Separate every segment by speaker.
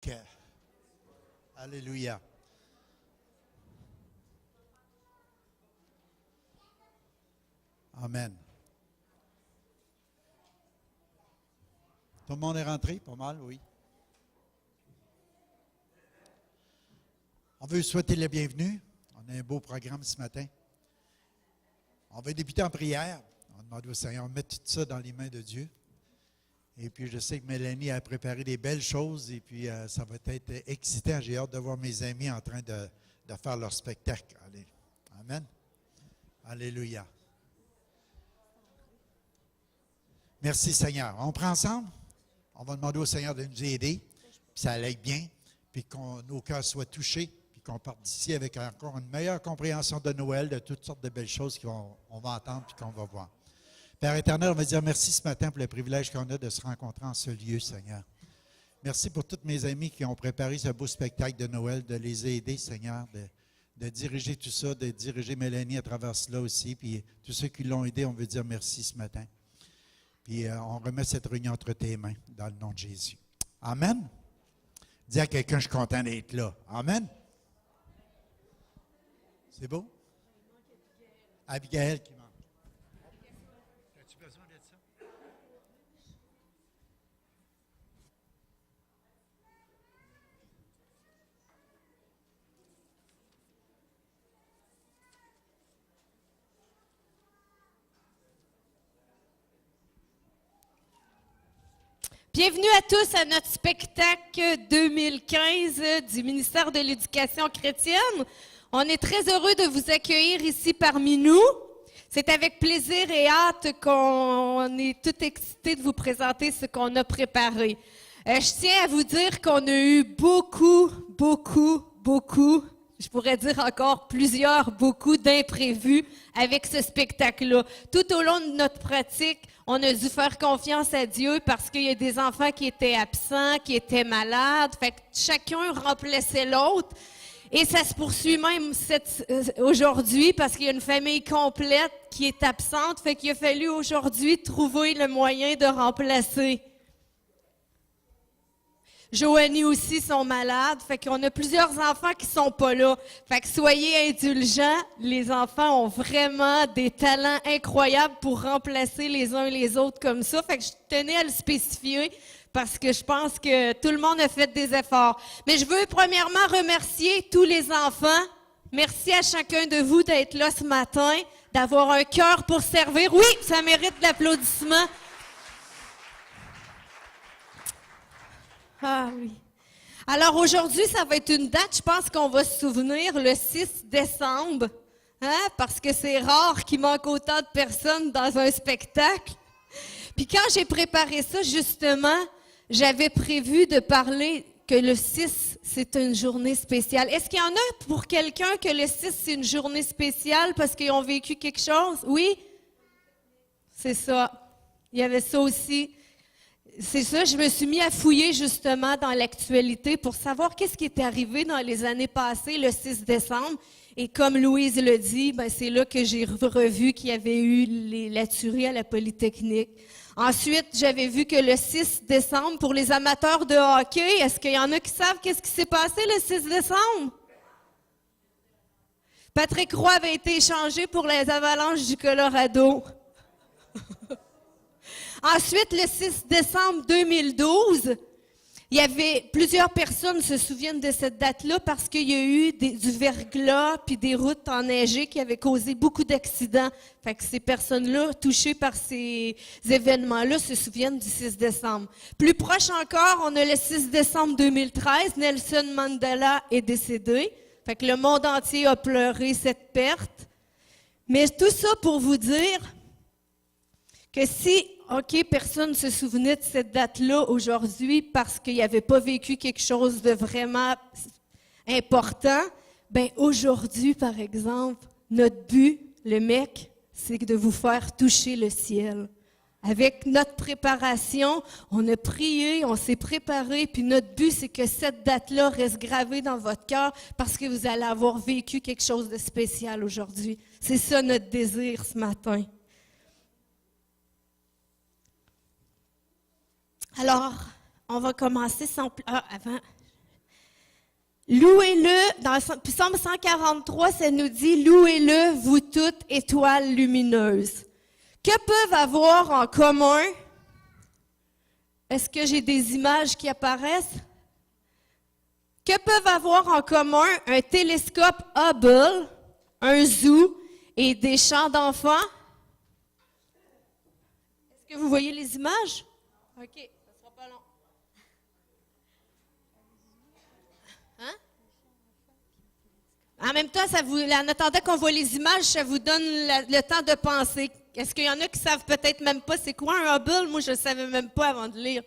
Speaker 1: Ok. Alléluia. Amen. Tout le monde est rentré? Pas mal, oui. On veut souhaiter la bienvenue. On a un beau programme ce matin. On va débuter en prière. On demande au Seigneur de mettre tout ça dans les mains de Dieu. Et puis, je sais que Mélanie a préparé des belles choses et puis ça va être excitant. J'ai hâte de voir mes amis en train de faire leur spectacle. Allez. Amen. Alléluia. Merci, Seigneur. On prend ensemble. On va demander au Seigneur de nous aider, puis ça aille bien, puis que nos cœurs soient touchés, puis qu'on parte d'ici avec encore une meilleure compréhension de Noël, de toutes sortes de belles choses qu'on va entendre puis qu'on va voir. Père éternel, on va dire merci ce matin pour le privilège qu'on a de se rencontrer en ce lieu, Seigneur. Merci pour tous mes amis qui ont préparé ce beau spectacle de Noël, de les aider, Seigneur, de diriger tout ça, de diriger Mélanie à travers cela aussi. Puis tous ceux qui l'ont aidé, on veut dire merci ce matin. Puis on remet cette réunion entre tes mains, dans le nom de Jésus. Amen. Dis à quelqu'un, je suis content d'être là. Amen. C'est beau? Abigail qui manque. As-tu besoin de ça?
Speaker 2: Bienvenue à tous à notre spectacle 2015 du ministère de l'Éducation chrétienne. On est très heureux de vous accueillir ici parmi nous. C'est avec plaisir et hâte qu'on est tout excités de vous présenter ce qu'on a préparé. Je tiens à vous dire qu'on a eu beaucoup, je pourrais dire encore beaucoup d'imprévus avec ce spectacle-là. Tout au long de notre pratique, on a dû faire confiance à Dieu parce qu'il y a des enfants qui étaient absents, qui étaient malades. Fait que chacun remplaçait l'autre. Et ça se poursuit même aujourd'hui parce qu'il y a une famille complète qui est absente. Fait qu'il a fallu aujourd'hui trouver le moyen de remplacer. Joanie aussi sont malades. Fait qu'on a plusieurs enfants qui sont pas là. Fait que soyez indulgents. Les enfants ont vraiment des talents incroyables pour remplacer les uns les autres comme ça. Fait que je tenais à le spécifier parce que je pense que tout le monde a fait des efforts. Mais je veux premièrement remercier tous les enfants. Merci à chacun de vous d'être là ce matin, d'avoir un cœur pour servir. Oui, ça mérite de l'applaudissement. Ah oui. Alors aujourd'hui, ça va être une date, je pense qu'on va se souvenir, le 6 décembre, parce que c'est rare qu'il manque autant de personnes dans un spectacle. Puis quand j'ai préparé ça, justement, j'avais prévu de parler que le 6, c'est une journée spéciale. Est-ce qu'il y en a pour quelqu'un que le 6, c'est une journée spéciale parce qu'ils ont vécu quelque chose? Oui? C'est ça. Il y avait ça aussi. C'est ça, je me suis mis à fouiller justement dans l'actualité pour savoir qu'est-ce qui était arrivé dans les années passées, le 6 décembre. Et comme Louise le dit, c'est là que j'ai revu qu'il y avait eu la tuerie à la Polytechnique. Ensuite, j'avais vu que le 6 décembre, pour les amateurs de hockey, est-ce qu'il y en a qui savent qu'est-ce qui s'est passé le 6 décembre? Patrick Roy avait été échangé pour les Avalanches du Colorado. Ensuite, le 6 décembre 2012, il y avait plusieurs personnes se souviennent de cette date-là parce qu'il y a eu du verglas puis des routes enneigées qui avaient causé beaucoup d'accidents. Fait que ces personnes-là, touchées par ces événements-là, se souviennent du 6 décembre. Plus proche encore, on a le 6 décembre 2013, Nelson Mandela est décédé. Fait que le monde entier a pleuré cette perte. Mais tout ça pour vous dire que si personne ne se souvenait de cette date-là aujourd'hui parce qu'il n'avait pas vécu quelque chose de vraiment important, aujourd'hui, par exemple, notre but, le MEC, c'est de vous faire toucher le ciel. Avec notre préparation, on a prié, on s'est préparé, puis notre but, c'est que cette date-là reste gravée dans votre cœur parce que vous allez avoir vécu quelque chose de spécial aujourd'hui. C'est ça notre désir ce matin. Alors, on va commencer sans... avant, Louez-le, dans le Psaume 143, ça nous dit, louez-le, vous toutes étoiles lumineuses. Que peuvent avoir en commun? Est-ce que j'ai des images qui apparaissent? Que peuvent avoir en commun un télescope Hubble, un zoo et des champs d'enfants? Est-ce que vous voyez les images? OK, ça sera pas long. Hein? En même temps, en attendant qu'on voit les images, ça vous donne le temps de penser. Est-ce qu'il y en a qui savent peut-être même pas c'est quoi un Hubble? Moi, je ne savais même pas avant de lire.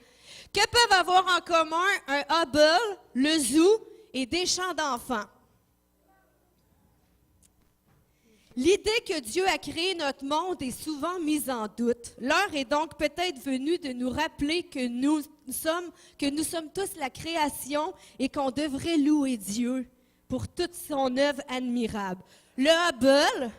Speaker 2: Que peuvent avoir en commun un Hubble, le zoo et des champs d'enfants? L'idée que Dieu a créé notre monde est souvent mise en doute. L'heure est donc peut-être venue de nous rappeler que nous sommes tous la création et qu'on devrait louer Dieu pour toute son œuvre admirable. Le Hubble,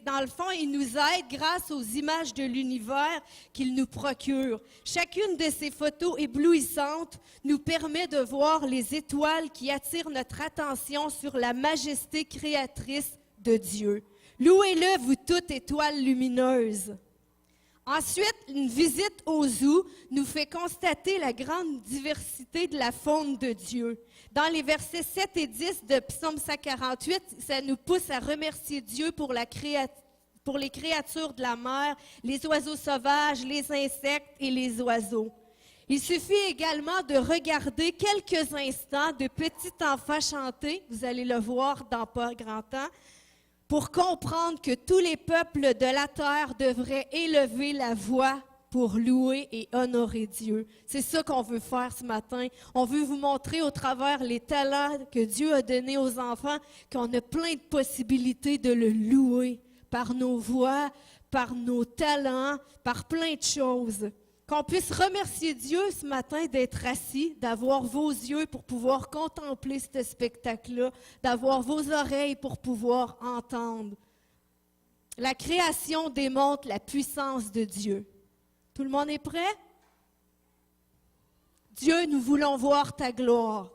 Speaker 2: dans le fond, il nous aide grâce aux images de l'univers qu'il nous procure. Chacune de ces photos éblouissantes nous permet de voir les étoiles qui attirent notre attention sur la majesté créatrice de Dieu. Louez-le, vous toutes étoiles lumineuses. Ensuite, une visite au zoo nous fait constater la grande diversité de la faune de Dieu. Dans les versets 7 et 10 de Psaume 148, ça nous pousse à remercier Dieu pour les créatures de la mer, les oiseaux sauvages, les insectes et les oiseaux. Il suffit également de regarder quelques instants de petits enfants chanter, vous allez le voir dans pas grand temps, pour comprendre que tous les peuples de la terre devraient élever la voix pour louer et honorer Dieu. C'est ça qu'on veut faire ce matin. On veut vous montrer au travers les talents que Dieu a donnés aux enfants qu'on a plein de possibilités de le louer par nos voix, par nos talents, par plein de choses. Qu'on puisse remercier Dieu ce matin d'être assis, d'avoir vos yeux pour pouvoir contempler ce spectacle-là, d'avoir vos oreilles pour pouvoir entendre. La création démontre la puissance de Dieu. Tout le monde est prêt? Dieu, nous voulons voir ta gloire.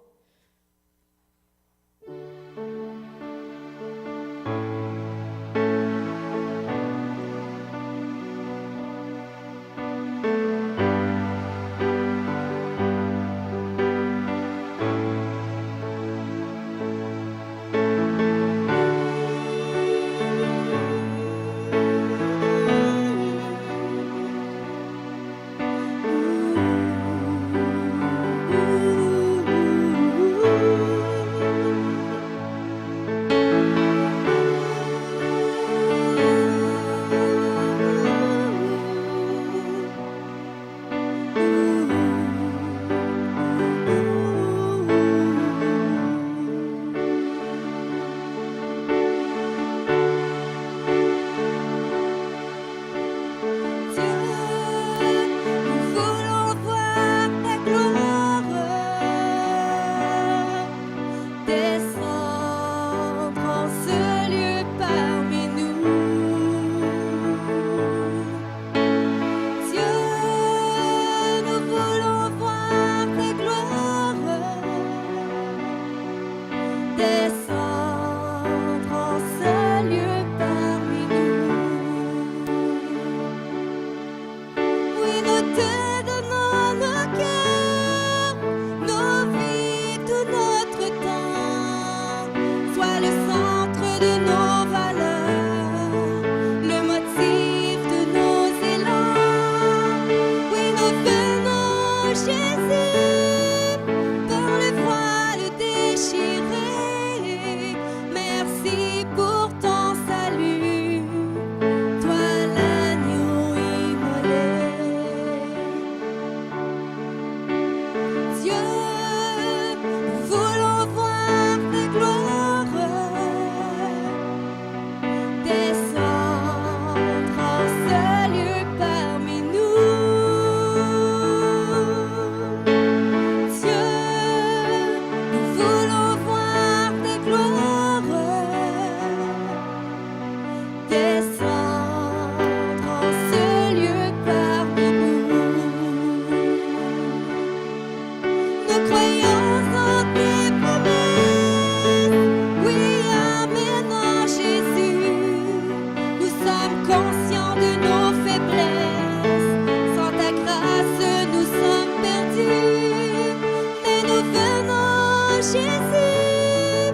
Speaker 2: Jésus,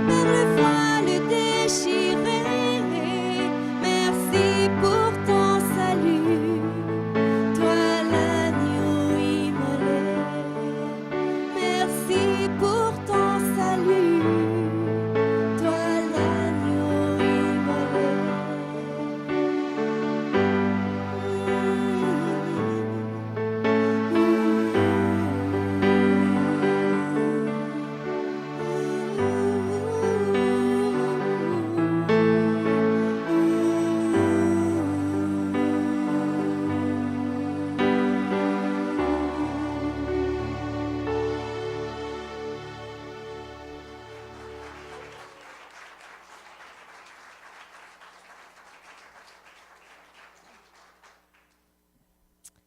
Speaker 2: par le voile déchiré. Merci pour ton salut, toi l'agneau immolé. Merci pour ton salut, toi l'agneau immolé.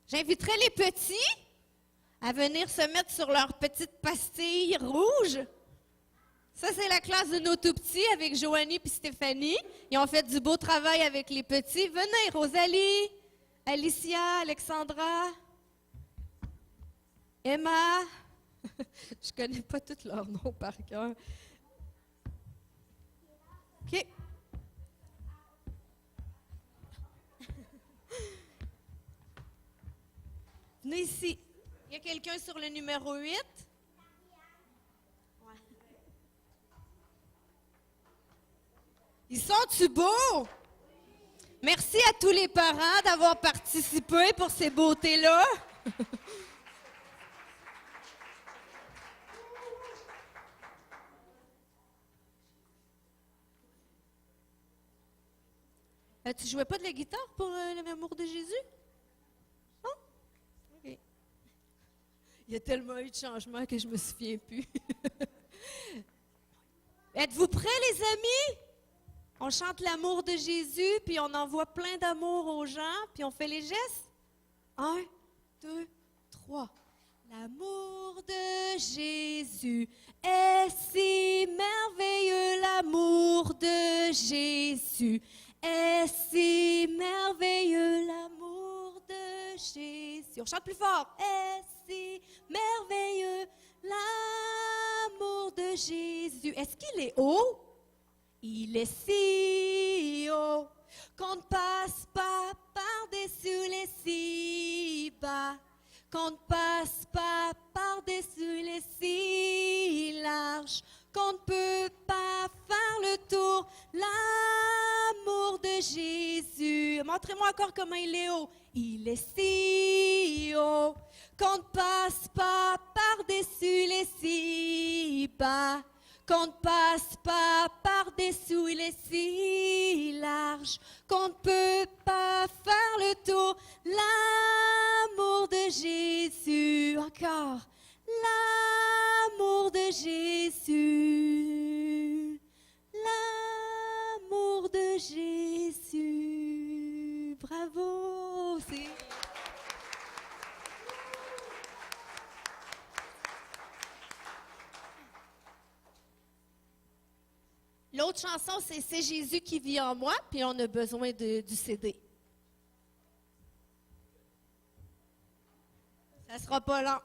Speaker 2: J'inviterai les petits à venir se mettre sur leur petite pastille rouge. Ça, c'est la classe de nos tout-petits avec Joanie et Stéphanie. Ils ont fait du beau travail avec les petits. Venez, Rosalie, Alicia, Alexandra, Emma. Je connais pas tous leurs noms par cœur. OK. Venez ici. Il y a quelqu'un sur le numéro 8? Ouais. Ils sont-tu beaux? Merci à tous les parents d'avoir participé pour ces beautés-là. Tu jouais pas de la guitare pour l'amour de Jésus? Non? OK. Il y a tellement eu de changements que je me souviens plus. Êtes-vous prêts, les amis? On chante l'amour de Jésus, puis on envoie plein d'amour aux gens, puis on fait les gestes. 1, 2, 3. L'amour de Jésus est si merveilleux, l'amour de Jésus est si merveilleux, l'amour de Jésus. On chante plus fort. Est si merveilleux, l'amour de Jésus. Est-ce qu'il est haut? Il est si haut qu'on ne passe pas par-dessus les si bas, qu'on ne passe pas par-dessus les si larges, qu'on ne peut pas faire le tour. L'amour de Jésus. Montrez-moi encore comment il est haut. Il est si haut qu'on ne passe pas par-dessus les si bas, qu'on ne passe pas par-dessous les si larges, qu'on ne peut pas faire le tour. L'amour de Jésus, encore. L'amour de Jésus, l'amour de Jésus. Bravo! L'autre chanson, c'est Jésus qui vit en moi, puis on a besoin du CD. Ça sera pas long.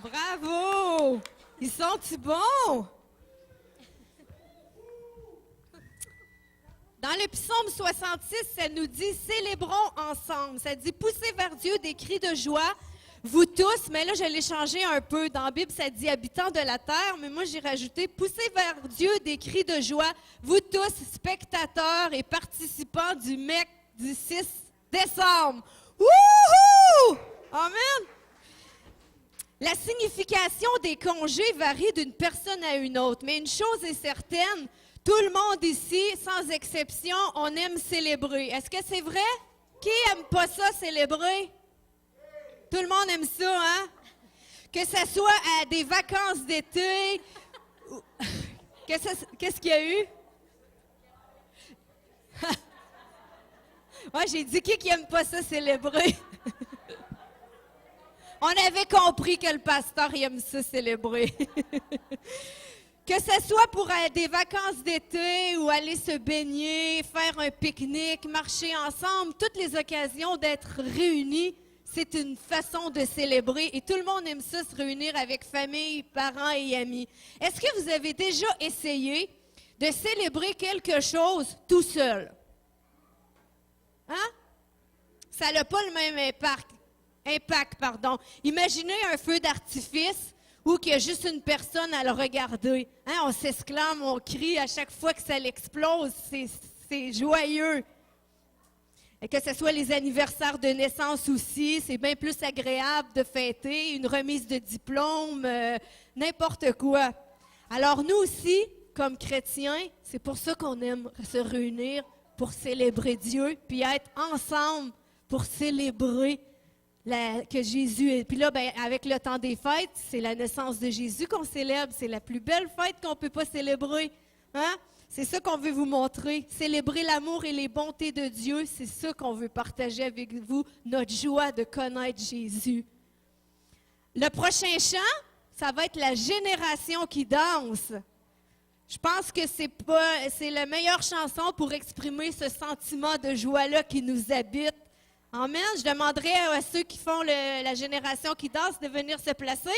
Speaker 2: Bravo! Ils sont-ils bons? Dans le psaume 66, ça nous dit « Célébrons ensemble ». Ça dit « Poussez vers Dieu des cris de joie, vous tous ». Mais là, je l'ai changé un peu. Dans la Bible, ça dit « Habitants de la terre », mais moi, j'ai rajouté « Poussez vers Dieu des cris de joie, vous tous, spectateurs et participants du MEC du 6 décembre ». Wouhou! Amen! La signification des congés varie d'une personne à une autre, mais une chose est certaine, tout le monde ici, sans exception, on aime célébrer. Est-ce que c'est vrai? Qui aime pas ça, célébrer? Tout le monde aime ça, hein? Que ce soit à des vacances d'été. Qu'est-ce qu'il y a eu? Ouais, j'ai dit qui aime pas ça, célébrer? On avait compris que le pasteur il aime ça célébrer. Que ce soit pour des vacances d'été ou aller se baigner, faire un pique-nique, marcher ensemble, toutes les occasions d'être réunis, c'est une façon de célébrer et tout le monde aime ça, se réunir avec famille, parents et amis. Est-ce que vous avez déjà essayé de célébrer quelque chose tout seul? Hein? Ça n'a pas le même impact. Imaginez un feu d'artifice où il y a juste une personne à le regarder. Hein, on s'exclame, on crie à chaque fois que ça l'explose. C'est joyeux. Et que ce soit les anniversaires de naissance aussi, c'est bien plus agréable de fêter, une remise de diplôme, n'importe quoi. Alors nous aussi, comme chrétiens, c'est pour ça qu'on aime se réunir, pour célébrer Dieu, puis être ensemble pour célébrer que Jésus est. Puis là, ben, avec le temps des fêtes, c'est la naissance de Jésus qu'on célèbre. C'est la plus belle fête qu'on ne peut pas célébrer. Hein? C'est ça qu'on veut vous montrer. Célébrer l'amour et les bontés de Dieu, c'est ça qu'on veut partager avec vous, notre joie de connaître Jésus. Le prochain chant, ça va être la génération qui danse. Je pense que c'est la meilleure chanson pour exprimer ce sentiment de joie-là qui nous habite. Amen. Je demanderai à ceux qui font la génération qui danse de venir se placer.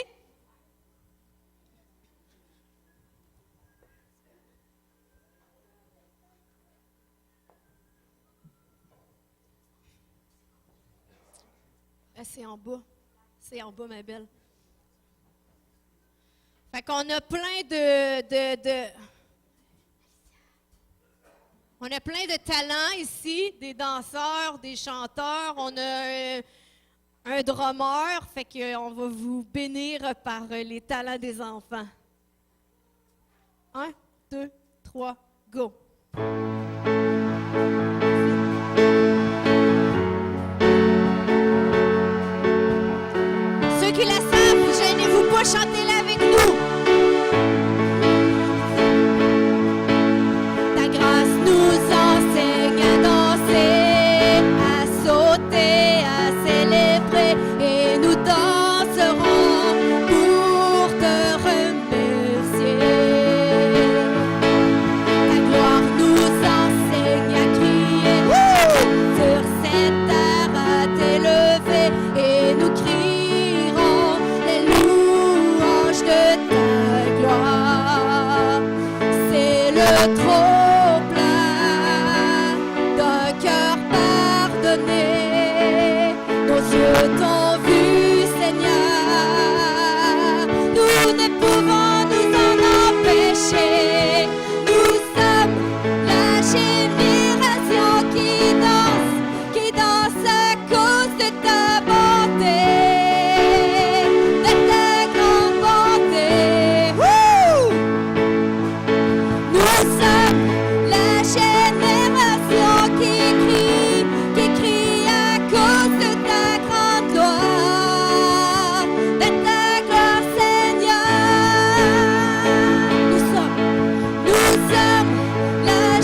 Speaker 2: Ah, c'est en bas. C'est en bas, ma belle. Fait qu'on a plein On a plein de talents ici, des danseurs, des chanteurs. On a un drummer, fait qu'on va vous bénir par les talents des enfants. 1, 2, 3, go! Ceux qui la savent, gênez-vous pas, chantez-la avec nous!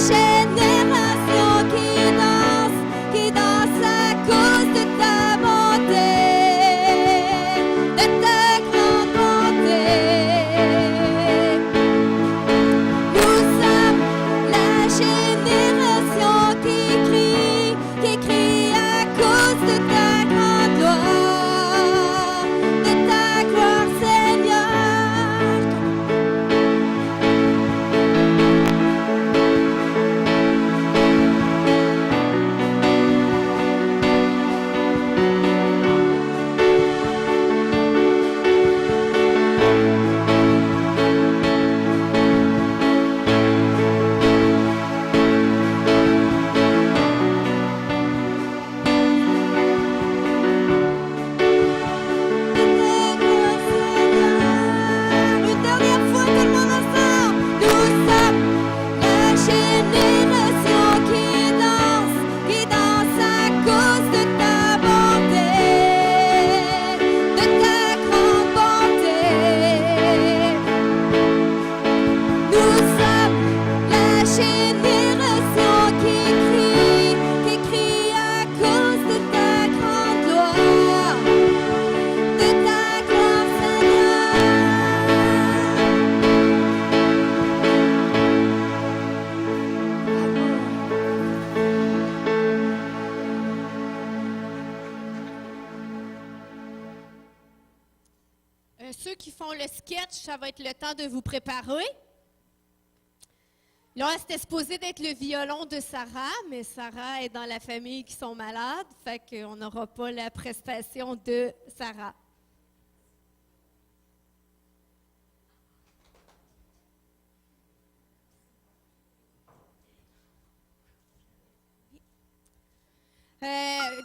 Speaker 3: Génération qui danse à cause de ta bonté.
Speaker 2: ceux qui font le sketch, ça va être le temps de vous préparer. Là, c'était supposé d'être le violon de Sarah, mais Sarah est dans la famille qui sont malades, fait qu'on n'aura pas la prestation de Sarah.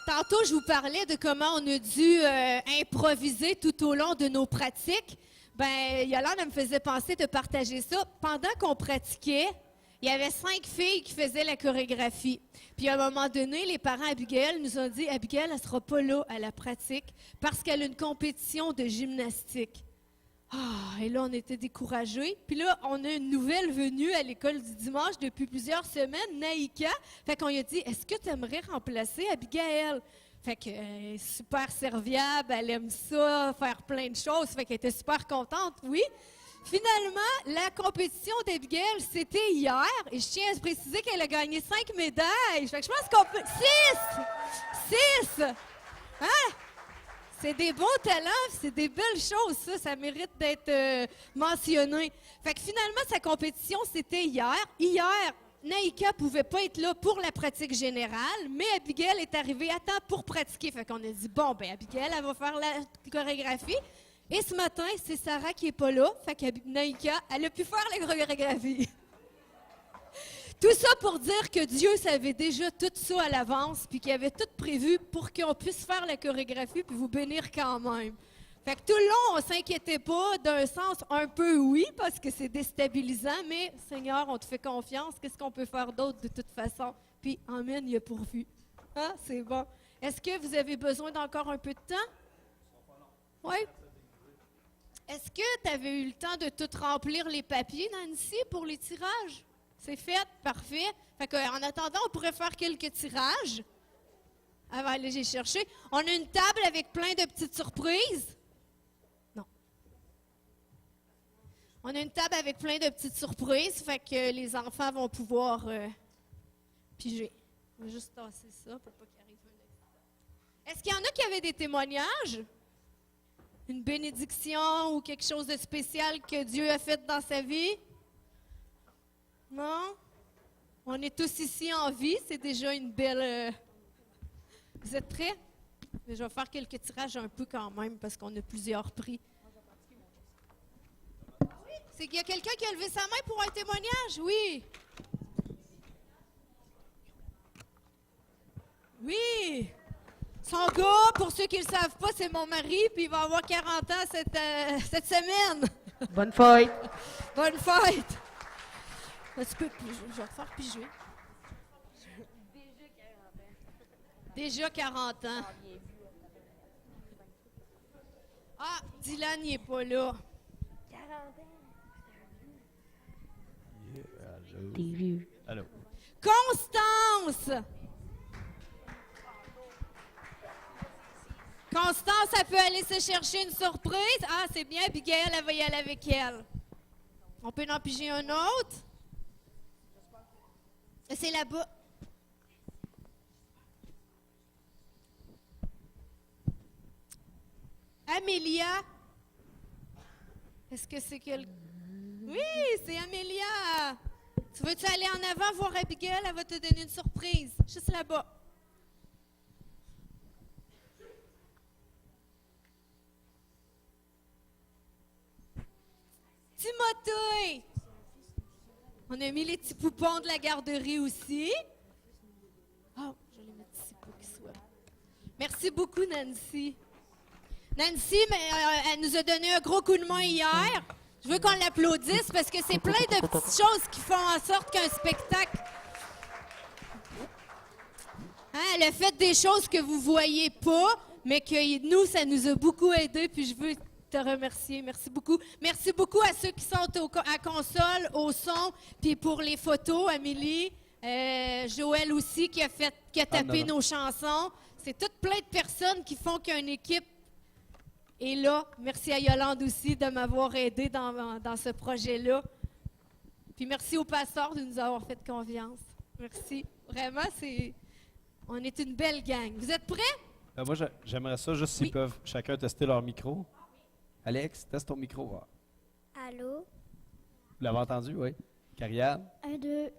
Speaker 2: Tantôt, je vous parlais de comment on a dû improviser tout au long de nos pratiques. Ben, Yolande me faisait penser de partager ça. Pendant qu'on pratiquait, il y avait 5 filles qui faisaient la chorégraphie. Puis à un moment donné, les parents d'Abigail nous ont dit « Abigail, elle ne sera pas là à la pratique parce qu'elle a une compétition de gymnastique. » Ah, et là, on était découragés. Puis là, on a une nouvelle venue à l'école du dimanche depuis plusieurs semaines, Naïka. Fait qu'on lui a dit, est-ce que tu aimerais remplacer Abigail? Fait qu'elle est super serviable, elle aime ça, faire plein de choses. Fait qu'elle était super contente, oui. Finalement, la compétition d'Abigail, c'était hier. Et je tiens à préciser qu'elle a gagné 5 médailles. Fait que je pense qu'on peut... 6! Hein? C'est des beaux talents, c'est des belles choses, ça. Ça mérite d'être mentionné. Fait que finalement, sa compétition, c'était hier. Hier, Naïka ne pouvait pas être là pour la pratique générale, mais Abigail est arrivée à temps pour pratiquer. Fait qu'on a dit, bon, ben Abigail, elle va faire la chorégraphie. Et ce matin, c'est Sarah qui n'est pas là. Fait que Naïka, elle a pu faire la chorégraphie. Tout ça pour dire que Dieu savait déjà tout ça à l'avance, puis qu'il avait tout prévu pour qu'on puisse faire la chorégraphie puis vous bénir quand même. Fait que tout le long, on ne s'inquiétait pas, d'un sens un peu oui, parce que c'est déstabilisant, mais Seigneur, on te fait confiance, qu'est-ce qu'on peut faire d'autre de toute façon? Puis, amen, il a pourvu. Ah, c'est bon. Est-ce que vous avez besoin d'encore un peu de temps? Oui? Est-ce que tu avais eu le temps de tout remplir les papiers, Nancy, pour les tirages? C'est fait, parfait. Fait qu'en attendant, on pourrait faire quelques tirages. Elle va aller les chercher. On a une table avec plein de petites surprises. Non. On a une table avec plein de petites surprises. Fait que les enfants vont pouvoir piger. On va juste tasser ça pour pas qu'il arrive un. Est-ce qu'il y en a qui avaient des témoignages? Une bénédiction ou quelque chose de spécial que Dieu a fait dans sa vie? Non? On est tous ici en vie, c'est déjà une belle... Vous êtes prêts? Je vais faire quelques tirages un peu quand même, parce qu'on a plusieurs prix. C'est qu'il y a quelqu'un qui a levé sa main pour un témoignage? Oui! Oui! Son gars, pour ceux qui ne le savent pas, c'est mon mari, puis il va avoir 40 ans cette semaine.
Speaker 3: Bonne fête!
Speaker 2: Bonne fête! Tu peux, je vais te faire piger. Déjà 40 ans. Ah, Dylan, il n'est pas là.
Speaker 3: 40 ans. T'es vieux.
Speaker 4: Allô.
Speaker 2: Constance! Constance, elle peut aller se chercher une surprise. Ah, c'est bien, Abigail, elle va y aller avec elle. On peut en piger un autre? C'est là-bas. Amélia. Est-ce que c'est quelqu'un? Oui, c'est Amélia. Tu veux-tu aller en avant voir Abigail? Elle va te donner une surprise. Juste là-bas. Timothée. On a mis les petits poupons de la garderie aussi. Oh, je les mets ici pour qu'ils soient. Merci beaucoup, Nancy. Nancy, elle nous a donné un gros coup de main hier. Je veux qu'on l'applaudisse parce que c'est plein de petites choses qui font en sorte qu'un spectacle... Hein, elle a fait des choses que vous ne voyez pas, mais que nous, ça nous a beaucoup aidés. Puis je veux te remercier. Merci beaucoup. Merci beaucoup à ceux qui sont à console, au son, puis pour les photos, Amélie, Joël aussi qui a tapé nos chansons. C'est toutes plein de personnes qui font qu'une équipe est là. Merci à Yolande aussi de m'avoir aidé dans ce projet-là. Puis merci au pasteur de nous avoir fait confiance. Merci. Vraiment, on est une belle gang. Vous êtes prêts?
Speaker 4: Moi, j'aimerais ça juste s'ils peuvent chacun tester leur micro. Alex, teste ton micro. Ah.
Speaker 5: Allô?
Speaker 4: Vous l'avez entendu, oui? Carianne?
Speaker 5: 1, 2.
Speaker 4: Ouais.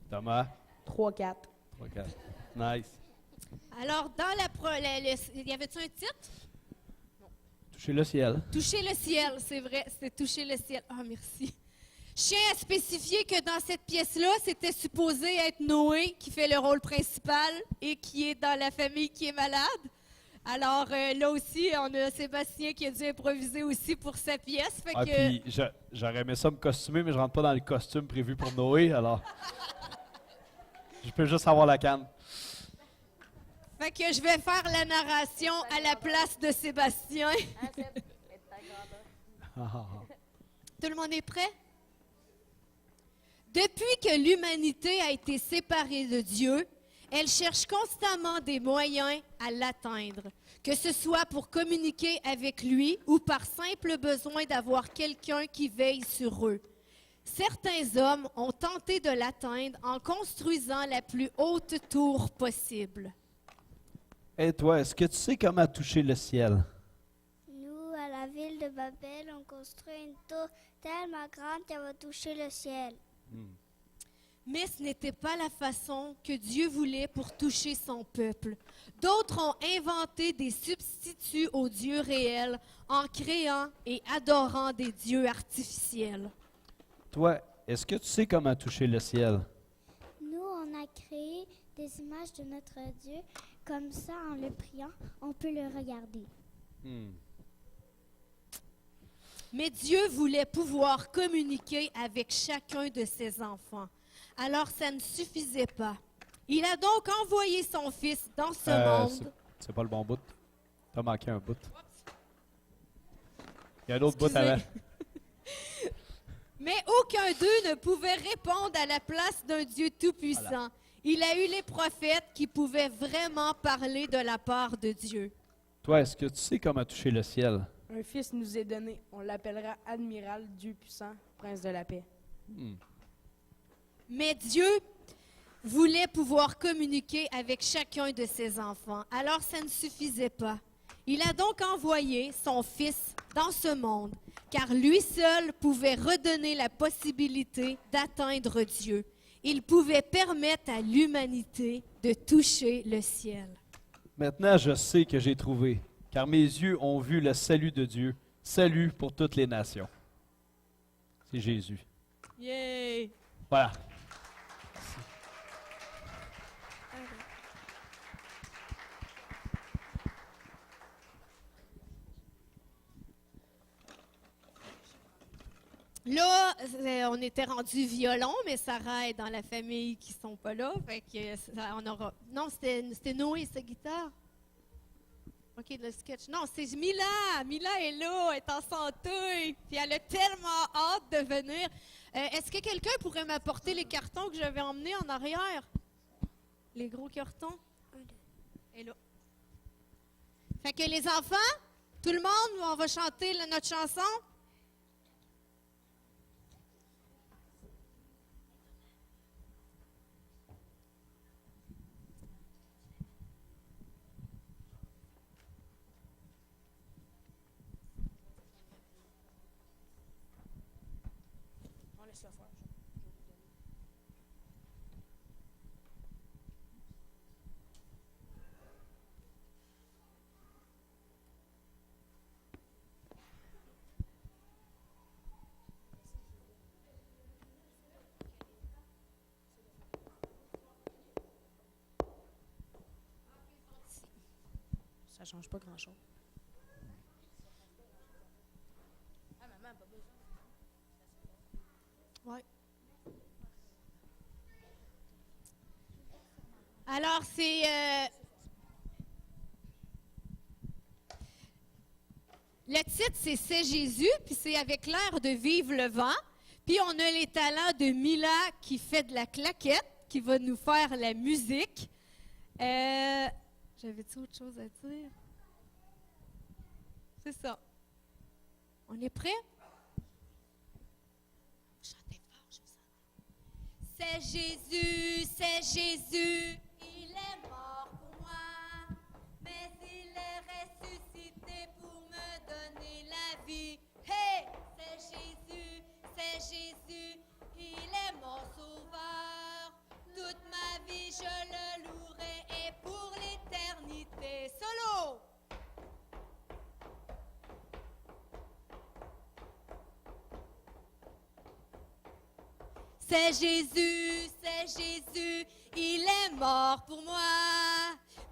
Speaker 4: Thomas?
Speaker 3: 3, 4.
Speaker 4: 3, 4. Nice.
Speaker 2: Alors, dans y avait-tu un titre?
Speaker 4: Touchez le ciel.
Speaker 2: Toucher le ciel, c'est vrai, c'était toucher le ciel. Ah, merci. Je tiens à spécifier que dans cette pièce-là, c'était supposé être Noé qui fait le rôle principal et qui est dans la famille qui est malade. Alors là aussi, on a Sébastien qui a dû improviser aussi pour sa pièce. Fait
Speaker 4: Ah,
Speaker 2: que,
Speaker 4: puis j'aurais aimé ça me costumer, mais je rentre pas dans le costume prévu pour Noé, alors je peux juste avoir la canne.
Speaker 2: fait que je vais faire la narration à la place de Sébastien. Tout le monde est prêt? Depuis que l'humanité a été séparée de Dieu, elle cherche constamment des moyens à l'atteindre, que ce soit pour communiquer avec lui ou par simple besoin d'avoir quelqu'un qui veille sur eux. Certains hommes ont tenté de l'atteindre en construisant la plus haute tour possible.
Speaker 4: Et toi, est-ce que tu sais comment toucher le ciel?
Speaker 5: Nous, à la ville de Babel, on construit une tour tellement grande qu'elle va toucher le ciel.
Speaker 2: Mais ce n'était pas la façon que Dieu voulait pour toucher son peuple. D'autres ont inventé des substituts aux dieux réels en créant et adorant des dieux artificiels.
Speaker 4: Toi, est-ce que tu sais comment toucher le ciel?
Speaker 5: Nous, on a créé des images de notre Dieu. Comme ça, en le priant, on peut le regarder.
Speaker 2: Mais Dieu voulait pouvoir communiquer avec chacun de ses enfants. Alors ça ne suffisait pas. Il a donc envoyé son Fils dans ce monde.
Speaker 4: C'est pas le bon bout. T'as manqué un bout. Il y a un autre bout
Speaker 2: Excusez.
Speaker 4: avant.
Speaker 2: Mais aucun d'eux ne pouvait répondre à la place d'un Dieu tout-puissant.
Speaker 4: Voilà.
Speaker 2: Il a eu les prophètes qui pouvaient vraiment parler de la part de Dieu.
Speaker 4: Toi, est-ce que tu sais comment toucher le ciel?
Speaker 3: Un fils nous est donné. On l'appellera Admiral, Dieu puissant, Prince de la paix.
Speaker 2: Mais Dieu voulait pouvoir communiquer avec chacun de ses enfants. Alors ça ne suffisait pas. Il a donc envoyé son Fils dans ce monde, car lui seul pouvait redonner la possibilité d'atteindre Dieu. Il pouvait permettre à l'humanité de toucher le ciel.
Speaker 4: Maintenant, je sais que j'ai trouvé, car mes yeux ont vu le salut de Dieu, salut pour toutes les nations. C'est Jésus.
Speaker 2: Yay!
Speaker 4: Voilà.
Speaker 2: Là, on était rendu violon, mais Sarah est dans la famille qui sont pas là. Fait que on aura. Non, c'était Noé, sa guitare. OK, le sketch. Non, c'est Mila. Mila est là, elle est en santé. Puis elle a tellement hâte de venir. Est-ce que quelqu'un pourrait m'apporter les cartons que j'avais emmenés en arrière? Les gros cartons? Et là. Fait que les enfants, tout le monde, on va chanter notre chanson.
Speaker 3: On laisse le faire. Ça change pas grand-chose. Ah, maman, pas besoin.
Speaker 2: Ouais. Alors, c'est... le titre, c'est Jésus, puis c'est avec l'air de vivre le vent. Puis on a les talents de Mila qui fait de la claquette, qui va nous faire la musique. J'avais-tu autre chose à dire? C'est ça. On est prêt? Chantez fort, je vous entends. C'est Jésus, il est mort pour moi, mais il est ressuscité pour me donner la c'est Jésus, il est mort pour moi,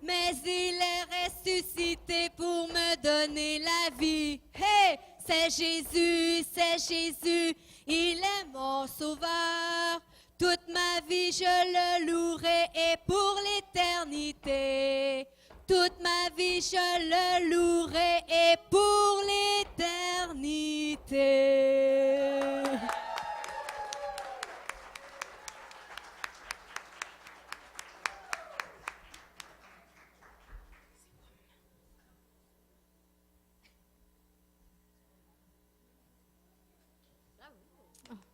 Speaker 2: mais il est ressuscité pour me donner la vie. Hey, c'est Jésus, il est mon sauveur. Toute ma vie je le louerai et pour l'éternité. Toute ma vie je le louerai et pour l'éternité.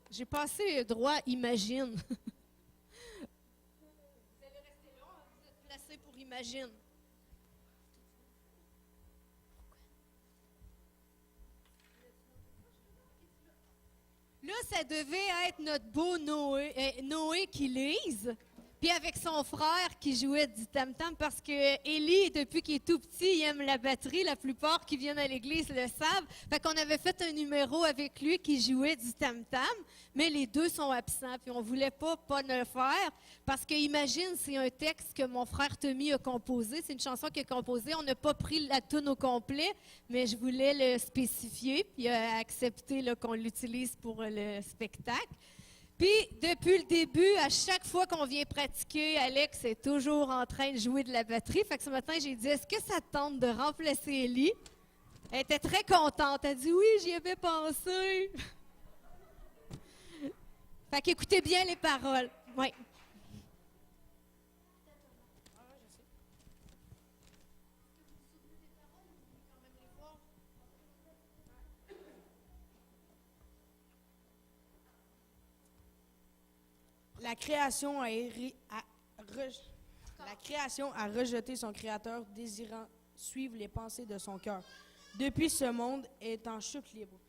Speaker 2: J'ai passé droit, imagine. Vous allez rester là, vous êtes placé pour imagine. Là, ça devait être notre beau Noé qui lise, puis avec son frère qui jouait du tam-tam, parce que Élie, depuis qu'il est tout petit, il aime la batterie. La plupart qui viennent à l'église le savent. Fait qu'on avait fait un numéro avec lui qui jouait du tam-tam, mais les deux sont absents, puis on voulait pas le faire, parce que imagine, c'est un texte que mon frère Tommy a composé, c'est une chanson qu'il a composée. On n'a pas pris la toune au complet, mais je voulais le spécifier, puis il a accepté là, qu'on l'utilise pour le spectacle. Puis, depuis le début, à chaque fois qu'on vient pratiquer, Alex est toujours en train de jouer de la batterie. Fait que ce matin, j'ai dit, est-ce que ça te tente de remplacer Ellie? Elle était très contente. Elle a dit, oui, j'y avais pensé. Fait qu'écoutez bien les paroles. Oui.
Speaker 3: La création a rejeté son créateur, désirant suivre les pensées de son cœur. Depuis, ce monde est en chute libre,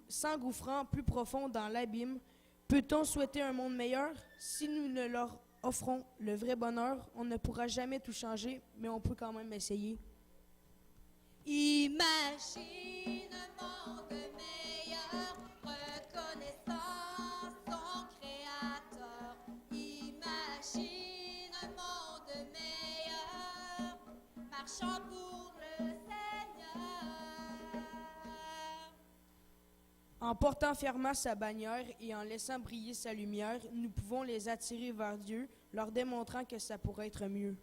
Speaker 3: s'engouffrant plus profond dans l'abîme. Peut-on souhaiter un monde meilleur? Si nous ne leur offrons le vrai bonheur, on ne pourra jamais tout changer, mais on peut quand même essayer.
Speaker 2: Imagine un monde meilleur, reconnaissant son créateur. Imagine un monde meilleur, marchant pour le Seigneur.
Speaker 3: En portant fièrement sa bannière et en laissant briller sa lumière, nous pouvons les attirer vers Dieu, leur démontrant que ça pourrait être mieux.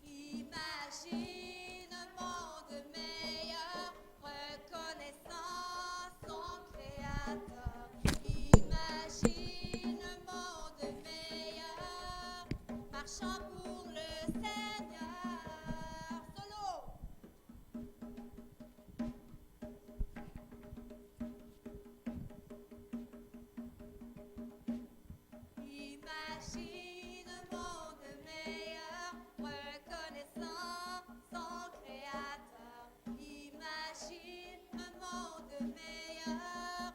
Speaker 2: Imagine un monde meilleur, reconnaissant son créateur. Imagine un monde meilleur, marchant pour le Seigneur. Solo! Imagine un monde meilleur, reconnaissant son créateur. Imagine un monde meilleur,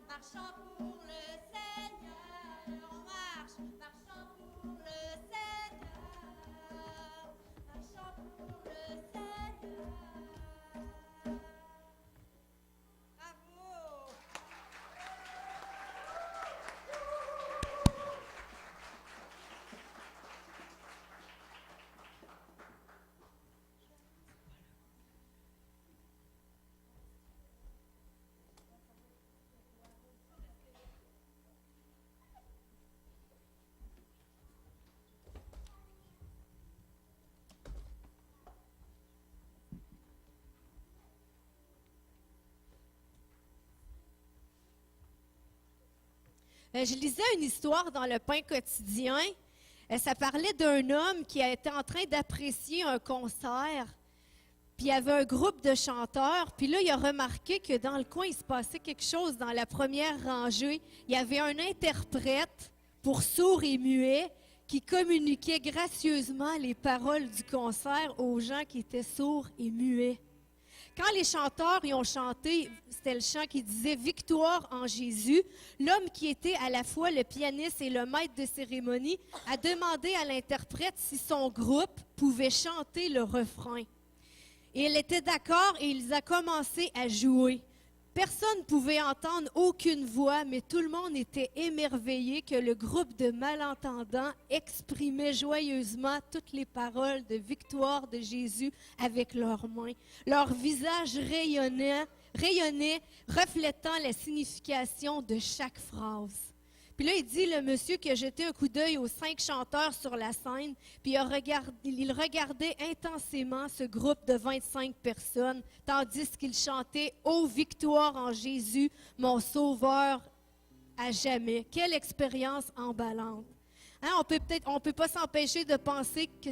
Speaker 2: marchant pour le Seigneur. On marche, marchant pour le Seigneur, marchant pour le Seigneur. Bravo! Je lisais une histoire dans le Pain quotidien. Ça parlait d'un homme qui était en train d'apprécier un concert. Puis il y avait un groupe de chanteurs. Puis là, il a remarqué que dans le coin, il se passait quelque chose dans la première rangée. Il y avait un interprète pour sourds et muets qui communiquait gracieusement les paroles du concert aux gens qui étaient sourds et muets. Quand les chanteurs y ont chanté, c'était le chant qui disait « Victoire en Jésus », l'homme qui était à la fois le pianiste et le maître de cérémonie a demandé à l'interprète si son groupe pouvait chanter le refrain. Et elle était d'accord et ils ont commencé à jouer. Personne ne pouvait entendre aucune voix, mais tout le monde était émerveillé que le groupe de malentendants exprimait joyeusement toutes les paroles de victoire de Jésus avec leurs mains. Leur visage rayonnait, reflétant la signification de chaque phrase. Puis là, il dit, le monsieur qui a jeté un coup d'œil aux 5 chanteurs sur la scène, puis il regardait intensément ce groupe de 25 personnes, tandis qu'il chantait « Ô victoire en Jésus, mon sauveur à jamais ». Quelle expérience emballante. Hein, on peut pas s'empêcher de penser que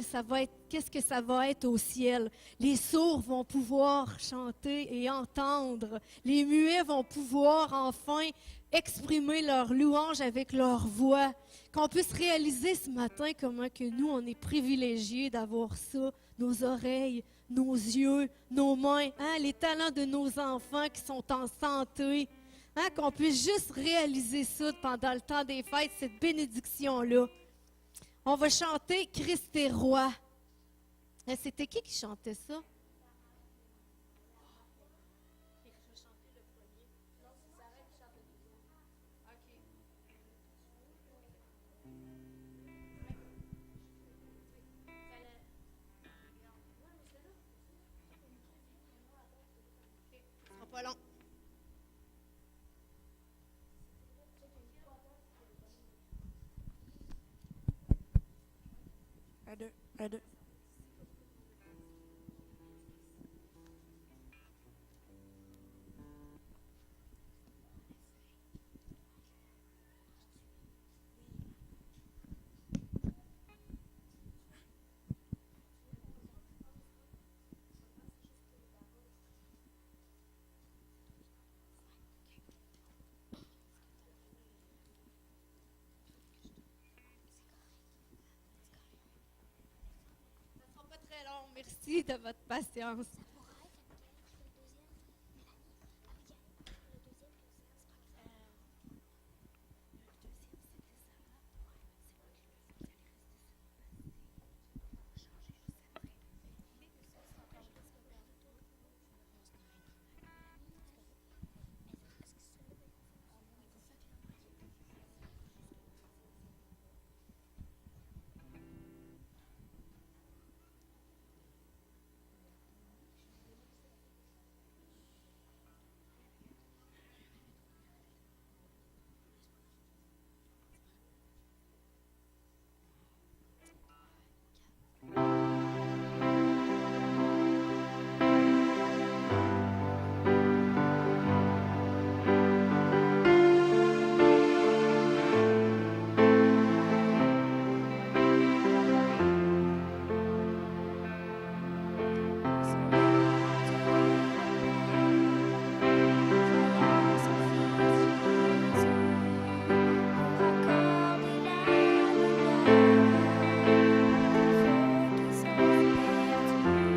Speaker 2: qu'est-ce que ça va être au ciel. Les sourds vont pouvoir chanter et entendre. Les muets vont pouvoir enfin exprimer leur louange avec leur voix. Qu'on puisse réaliser ce matin comment que nous, on est privilégiés d'avoir ça, nos oreilles, nos yeux, nos mains, hein, les talents de nos enfants qui sont en santé. Hein, qu'on puisse juste réaliser ça pendant le temps des fêtes, cette bénédiction-là. On va chanter « Christ est roi ». C'était qui chantait ça? Ce sera pas long.
Speaker 3: Un, deux.
Speaker 2: Très long. Merci de votre patience.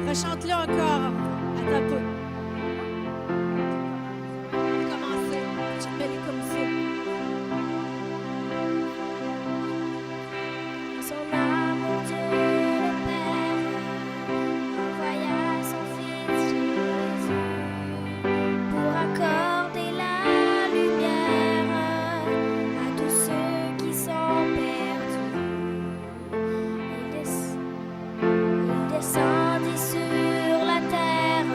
Speaker 2: Rechante-le encore. Attends un peu. Commencer. Tu te mets comme ça.
Speaker 5: Son amour, Dieu le Père envoya son Fils Jésus pour accorder la lumière à tous ceux qui sont perdus. Il descendit sur la terre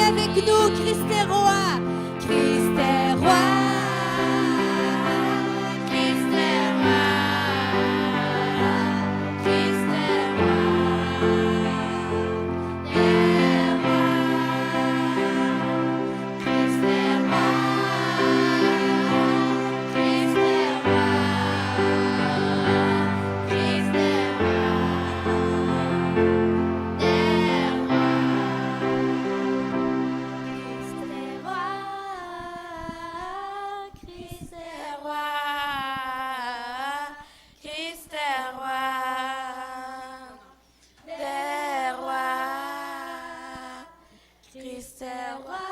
Speaker 2: avec nous, Christ est roi. Christ est roi. Christ est roi. Christ est roi. Est roi. Christ est roi.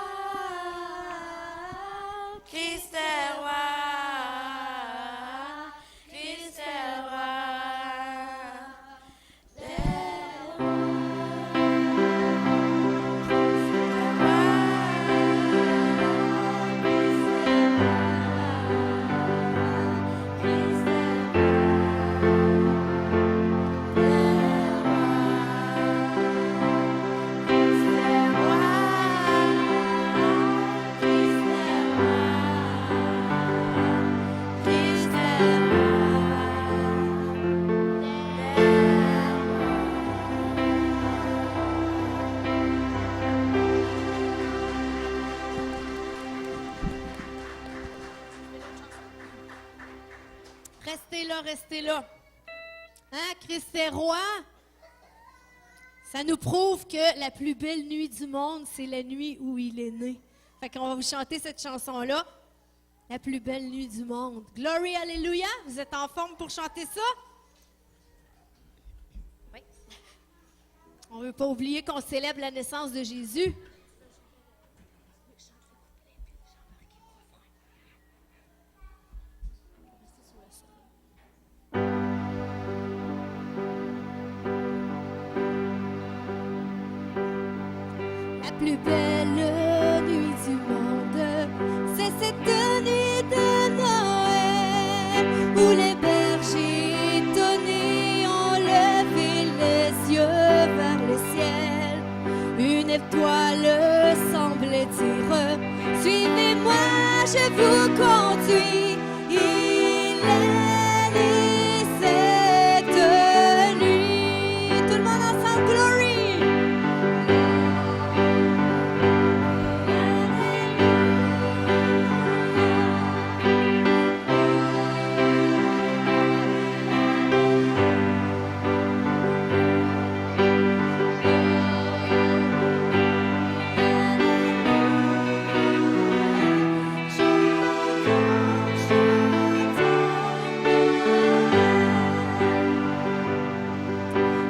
Speaker 2: Christ est roi. Christ est Restez là. Hein, Christ est roi. Ça nous prouve que la plus belle nuit du monde, c'est la nuit où il est né. Fait qu'on va vous chanter cette chanson-là. La plus belle nuit du monde. Glory, Alléluia. Vous êtes en forme pour chanter ça? Oui. On ne veut pas oublier qu'on célèbre la naissance de Jésus. La plus belle nuit du monde, c'est cette nuit de Noël, où les bergers étonnés ont levé les yeux vers le ciel. Une étoile semblait dire, suivez-moi, je vous conduis. Il est né cette nuit. Tout le monde ensemble, glory!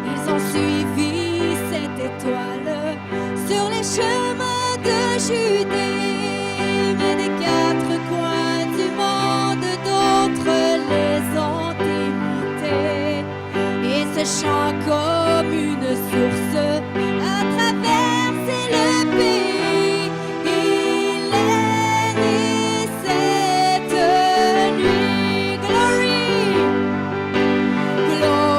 Speaker 2: Ils ont suivi cette étoile sur les chemins de Judée, mais des quatre coins du monde, d'autres les ont imités. Et ce chant comme une source a traversé le pays. Il est né cette nuit. Glory! Glory!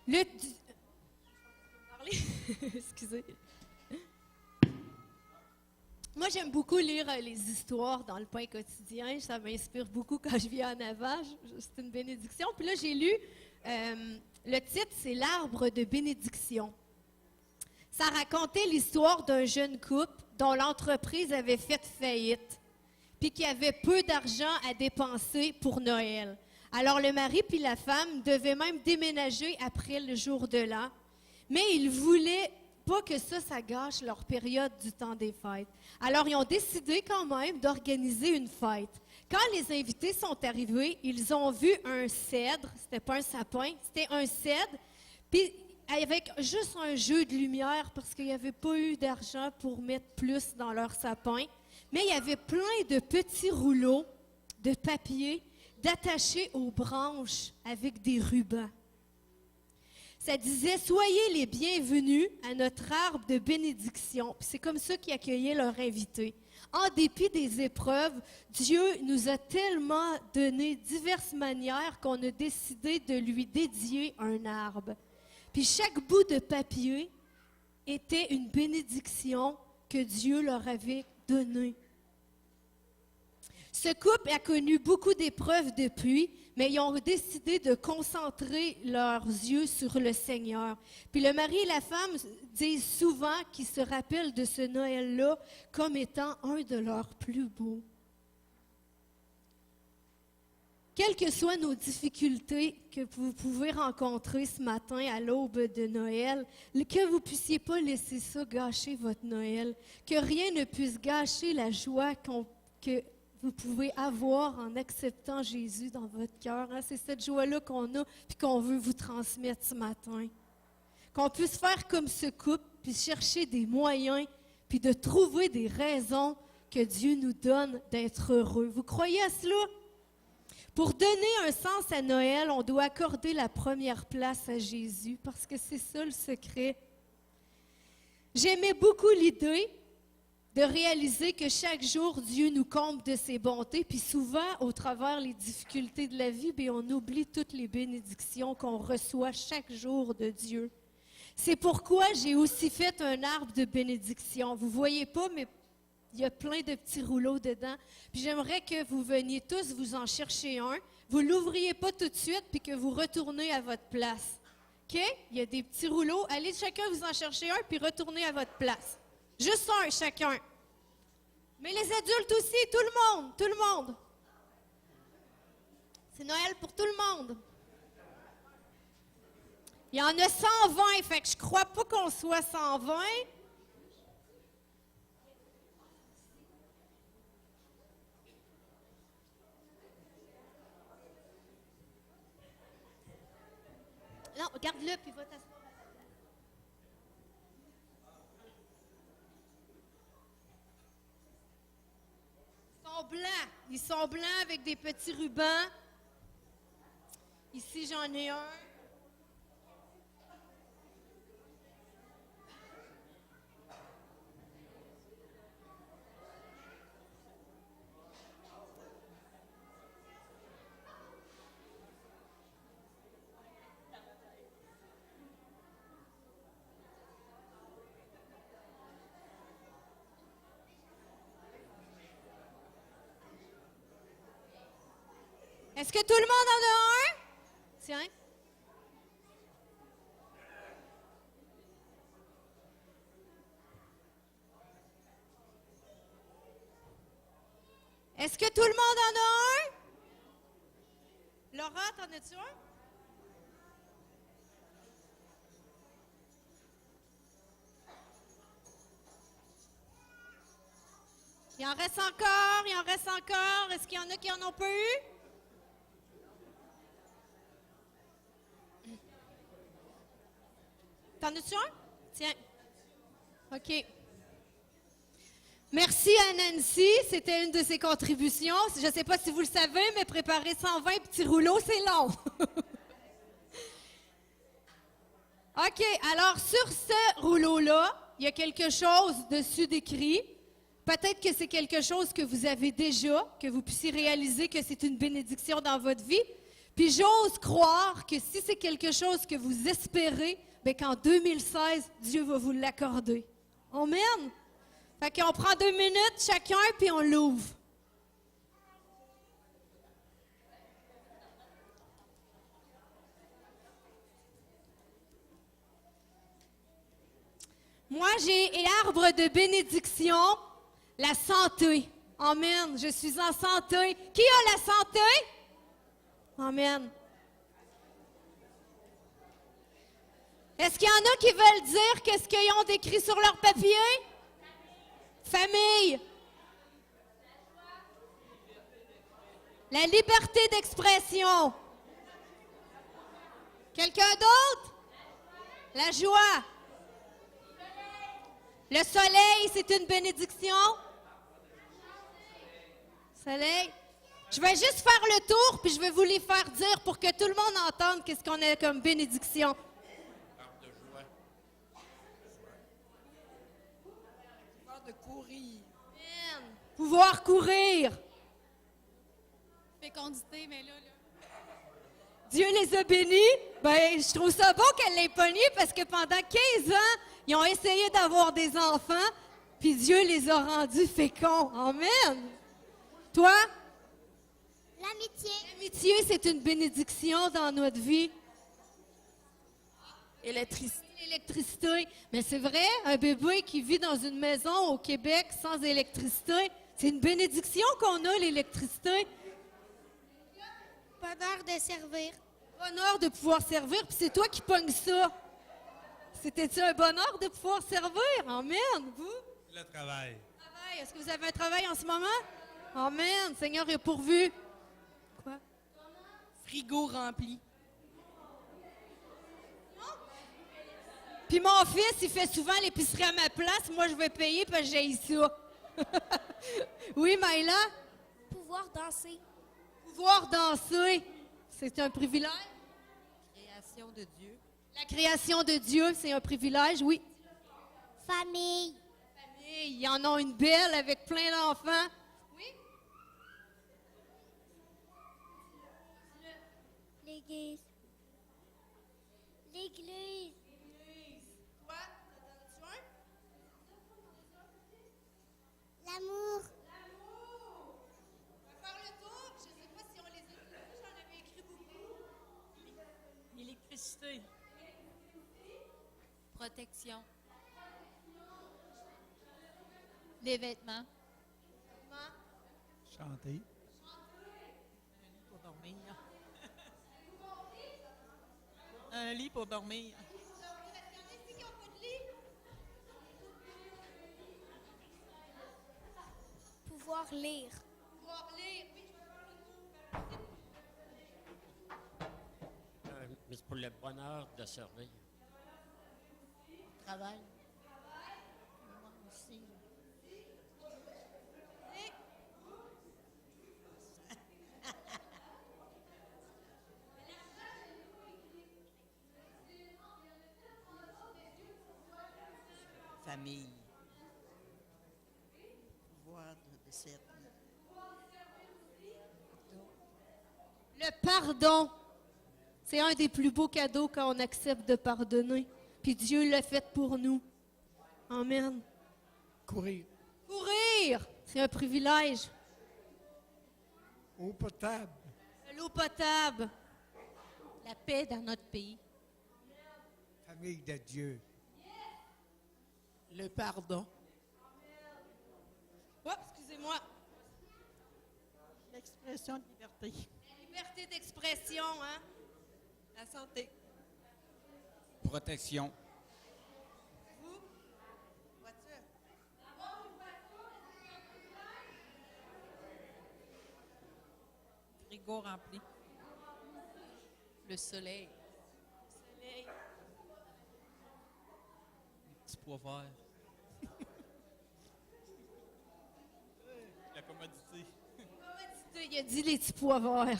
Speaker 2: Le... Excusez. Moi, j'aime beaucoup lire les histoires dans le pain quotidien. Ça m'inspire beaucoup quand je viens en avant. C'est une bénédiction. Puis là, j'ai lu, le titre, c'est L'arbre de bénédiction. Ça racontait l'histoire d'un jeune couple dont l'entreprise avait fait faillite, puis qui avait peu d'argent à dépenser pour Noël. Alors, le mari puis la femme devaient même déménager après le jour de l'an, mais ils voulaient pas que ça gâche leur période du temps des fêtes. Alors, ils ont décidé quand même d'organiser une fête. Quand les invités sont arrivés, ils ont vu un cèdre, c'était pas un sapin, c'était un cèdre, puis avec juste un jeu de lumière, parce qu'il n'y avait pas eu d'argent pour mettre plus dans leur sapin, mais il y avait plein de petits rouleaux de papier d'attachés aux branches avec des rubans. Ça disait « Soyez les bienvenus à notre arbre de bénédiction ». Puis c'est comme ça qu'ils accueillaient leurs invités. En dépit des épreuves, Dieu nous a tellement donné diverses manières qu'on a décidé de lui dédier un arbre. Puis chaque bout de papier était une bénédiction que Dieu leur avait donnée. Ce couple a connu beaucoup d'épreuves depuis, mais ils ont décidé de concentrer leurs yeux sur le Seigneur. Puis le mari et la femme disent souvent qu'ils se rappellent de ce Noël-là comme étant un de leurs plus beaux. Quelles que soient nos difficultés que vous pouvez rencontrer ce matin à l'aube de Noël, que vous ne puissiez pas laisser ça gâcher votre Noël, que rien ne puisse gâcher la joie que vous pouvez avoir en acceptant Jésus dans votre cœur. Hein? C'est cette joie-là qu'on a et qu'on veut vous transmettre ce matin. Qu'on puisse faire comme ce couple, puis chercher des moyens, puis de trouver des raisons que Dieu nous donne d'être heureux. Vous croyez à cela? Pour donner un sens à Noël, on doit accorder la première place à Jésus, parce que c'est ça le secret. J'aimais beaucoup l'idée de réaliser que chaque jour, Dieu nous comble de ses bontés, puis souvent, au travers les difficultés de la vie, bien, on oublie toutes les bénédictions qu'on reçoit chaque jour de Dieu. C'est pourquoi j'ai aussi fait un arbre de bénédiction. Vous ne voyez pas, mais il y a plein de petits rouleaux dedans. Puis j'aimerais que vous veniez tous vous en chercher un. Vous ne l'ouvriez pas tout de suite, puis que vous retournez à votre place. OK? Il y a des petits rouleaux. Allez chacun vous en chercher un, puis retournez à votre place. Juste un chacun. Mais les adultes aussi, tout le monde. C'est Noël pour tout le monde. Il y en a 120, fait que je crois pas qu'on soit 120. Non, regarde-le, puis va t'asseoir. Ils sont blancs avec des petits rubans. Ici, j'en ai un. Est-ce que tout le monde en a un? Tiens. Est-ce que tout le monde en a un? Laura, t'en as-tu un? Il en reste encore, il en reste encore. Est-ce qu'il y en a qui n'en ont pas eu? T'en as-tu un? Tiens. OK. Merci à Nancy. C'était une de ses contributions. Je ne sais pas si vous le savez, mais préparer 120 petits rouleaux, c'est long. OK. Alors, sur ce rouleau-là, il y a quelque chose dessus d'écrit. Peut-être que c'est quelque chose que vous avez déjà, que vous puissiez réaliser que c'est une bénédiction dans votre vie. Puis j'ose croire que si c'est quelque chose que vous espérez, bien qu'en 2016, Dieu va vous l'accorder. Amen. Fait qu'on prend 2 minutes chacun, puis on l'ouvre. Moi, j'ai l'arbre de bénédiction, la santé. Amen. Je suis en santé. Qui a la santé? Amen. Est-ce qu'il y en a qui veulent dire qu'est-ce qu'ils ont décrit sur leur papier? Famille. La liberté d'expression. Quelqu'un d'autre? La joie. Le soleil, c'est une bénédiction. Soleil. Je vais juste faire le tour, puis je vais vous les faire dire pour que tout le monde entende qu'est-ce qu'on a comme bénédiction.
Speaker 6: Pouvoir de courir.
Speaker 2: Amen. Pouvoir courir.
Speaker 7: Fécondité, mais là.
Speaker 2: Dieu les a bénis. Ben, je trouve ça beau qu'elle l'ait pogné parce que pendant 15 ans, ils ont essayé d'avoir des enfants, puis Dieu les a rendus féconds. Amen. Toi?
Speaker 5: L'amitié.
Speaker 2: L'amitié, c'est une bénédiction dans notre vie.
Speaker 6: Électricité.
Speaker 2: L'électricité. Mais c'est vrai, un bébé qui vit dans une maison au Québec sans électricité, c'est une bénédiction qu'on a, l'électricité.
Speaker 5: Bonheur de servir.
Speaker 2: Bonheur de pouvoir servir, puis c'est toi qui pognes ça. C'était-tu un bonheur de pouvoir servir? Amen. Vous?
Speaker 8: Le travail.
Speaker 2: Travail. Est-ce que vous avez un travail en ce moment? Amen. Seigneur est pourvu. Quoi?
Speaker 6: Frigo rempli.
Speaker 2: Puis mon fils, il fait souvent l'épicerie à ma place. Moi, je vais payer parce que j'ai ça. Oui, Maïla?
Speaker 5: Pouvoir danser.
Speaker 2: Pouvoir danser, c'est un privilège.
Speaker 7: Création de Dieu.
Speaker 2: La création de Dieu, c'est un privilège, oui.
Speaker 5: Famille.
Speaker 2: Famille, ils en ont une belle avec plein d'enfants. Oui?
Speaker 5: L'église. L'église.
Speaker 2: Toi, t'en as-tu un?
Speaker 5: L'amour.
Speaker 2: On va faire le tour. Je ne sais pas si on les a tous. J'en avais écrit beaucoup.
Speaker 6: L'électricité.
Speaker 7: Protection. Les vêtements.
Speaker 8: Chanter.
Speaker 6: Pour dormir. Un lit pour dormir.
Speaker 5: Pouvoir lire.
Speaker 2: Pouvoir lire. Oui, je vais faire le tour.
Speaker 9: Mais c'est pour le bonheur de servir. Travail. Moi aussi.
Speaker 6: Famille. Pouvoir de servir.
Speaker 2: Le pardon, c'est un des plus beaux cadeaux quand on accepte de pardonner. Puis Dieu l'a fait pour nous. Amen.
Speaker 8: Courir.
Speaker 2: Courir, c'est un privilège.
Speaker 8: Eau potable.
Speaker 2: L'eau potable.
Speaker 7: La paix dans notre pays.
Speaker 8: Famille de Dieu.
Speaker 6: Le pardon.
Speaker 2: Oh, excusez-moi.
Speaker 6: L'expression de liberté.
Speaker 2: La liberté d'expression, hein?
Speaker 6: La santé.
Speaker 10: Protection.
Speaker 6: Voiture. Frigo rempli.
Speaker 7: Le soleil.
Speaker 2: Soleil.
Speaker 10: Petit pois vert. La commodité.
Speaker 2: Il a dit les petits pois verts.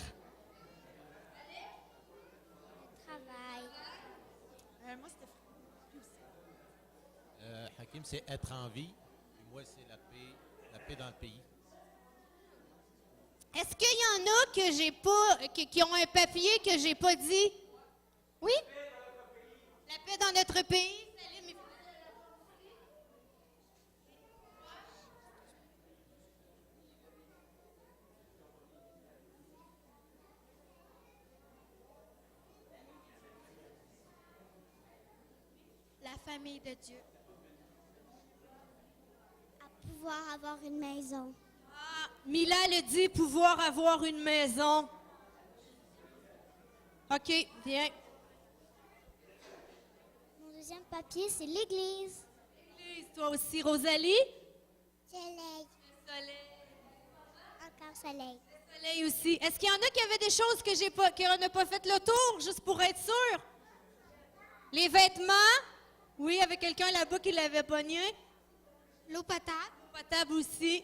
Speaker 5: Travail.
Speaker 6: Moi, c'était
Speaker 11: Hakim, c'est être en vie. Et moi, c'est la paix dans le pays.
Speaker 2: Est-ce qu'il y
Speaker 7: a que j'ai pas, qui ont un papier que j'ai pas dit? Oui? La paix dans notre pays. Salut, mes frères.
Speaker 5: La famille de Dieu. À pouvoir avoir une maison.
Speaker 2: Ah, Mila le dit, pouvoir avoir une maison. OK, bien.
Speaker 5: Mon deuxième papier, c'est l'église.
Speaker 2: Lise, toi aussi, Rosalie?
Speaker 5: Soleil.
Speaker 2: Soleil.
Speaker 5: Encore soleil.
Speaker 2: Soleil aussi. Est-ce qu'il y en a qui avaient des choses qu'on n'a pas fait le tour, juste pour être sûr? Les vêtements? Oui, avec quelqu'un là-bas qui l'avait pogné.
Speaker 5: L'eau potable.
Speaker 2: L'eau potable aussi.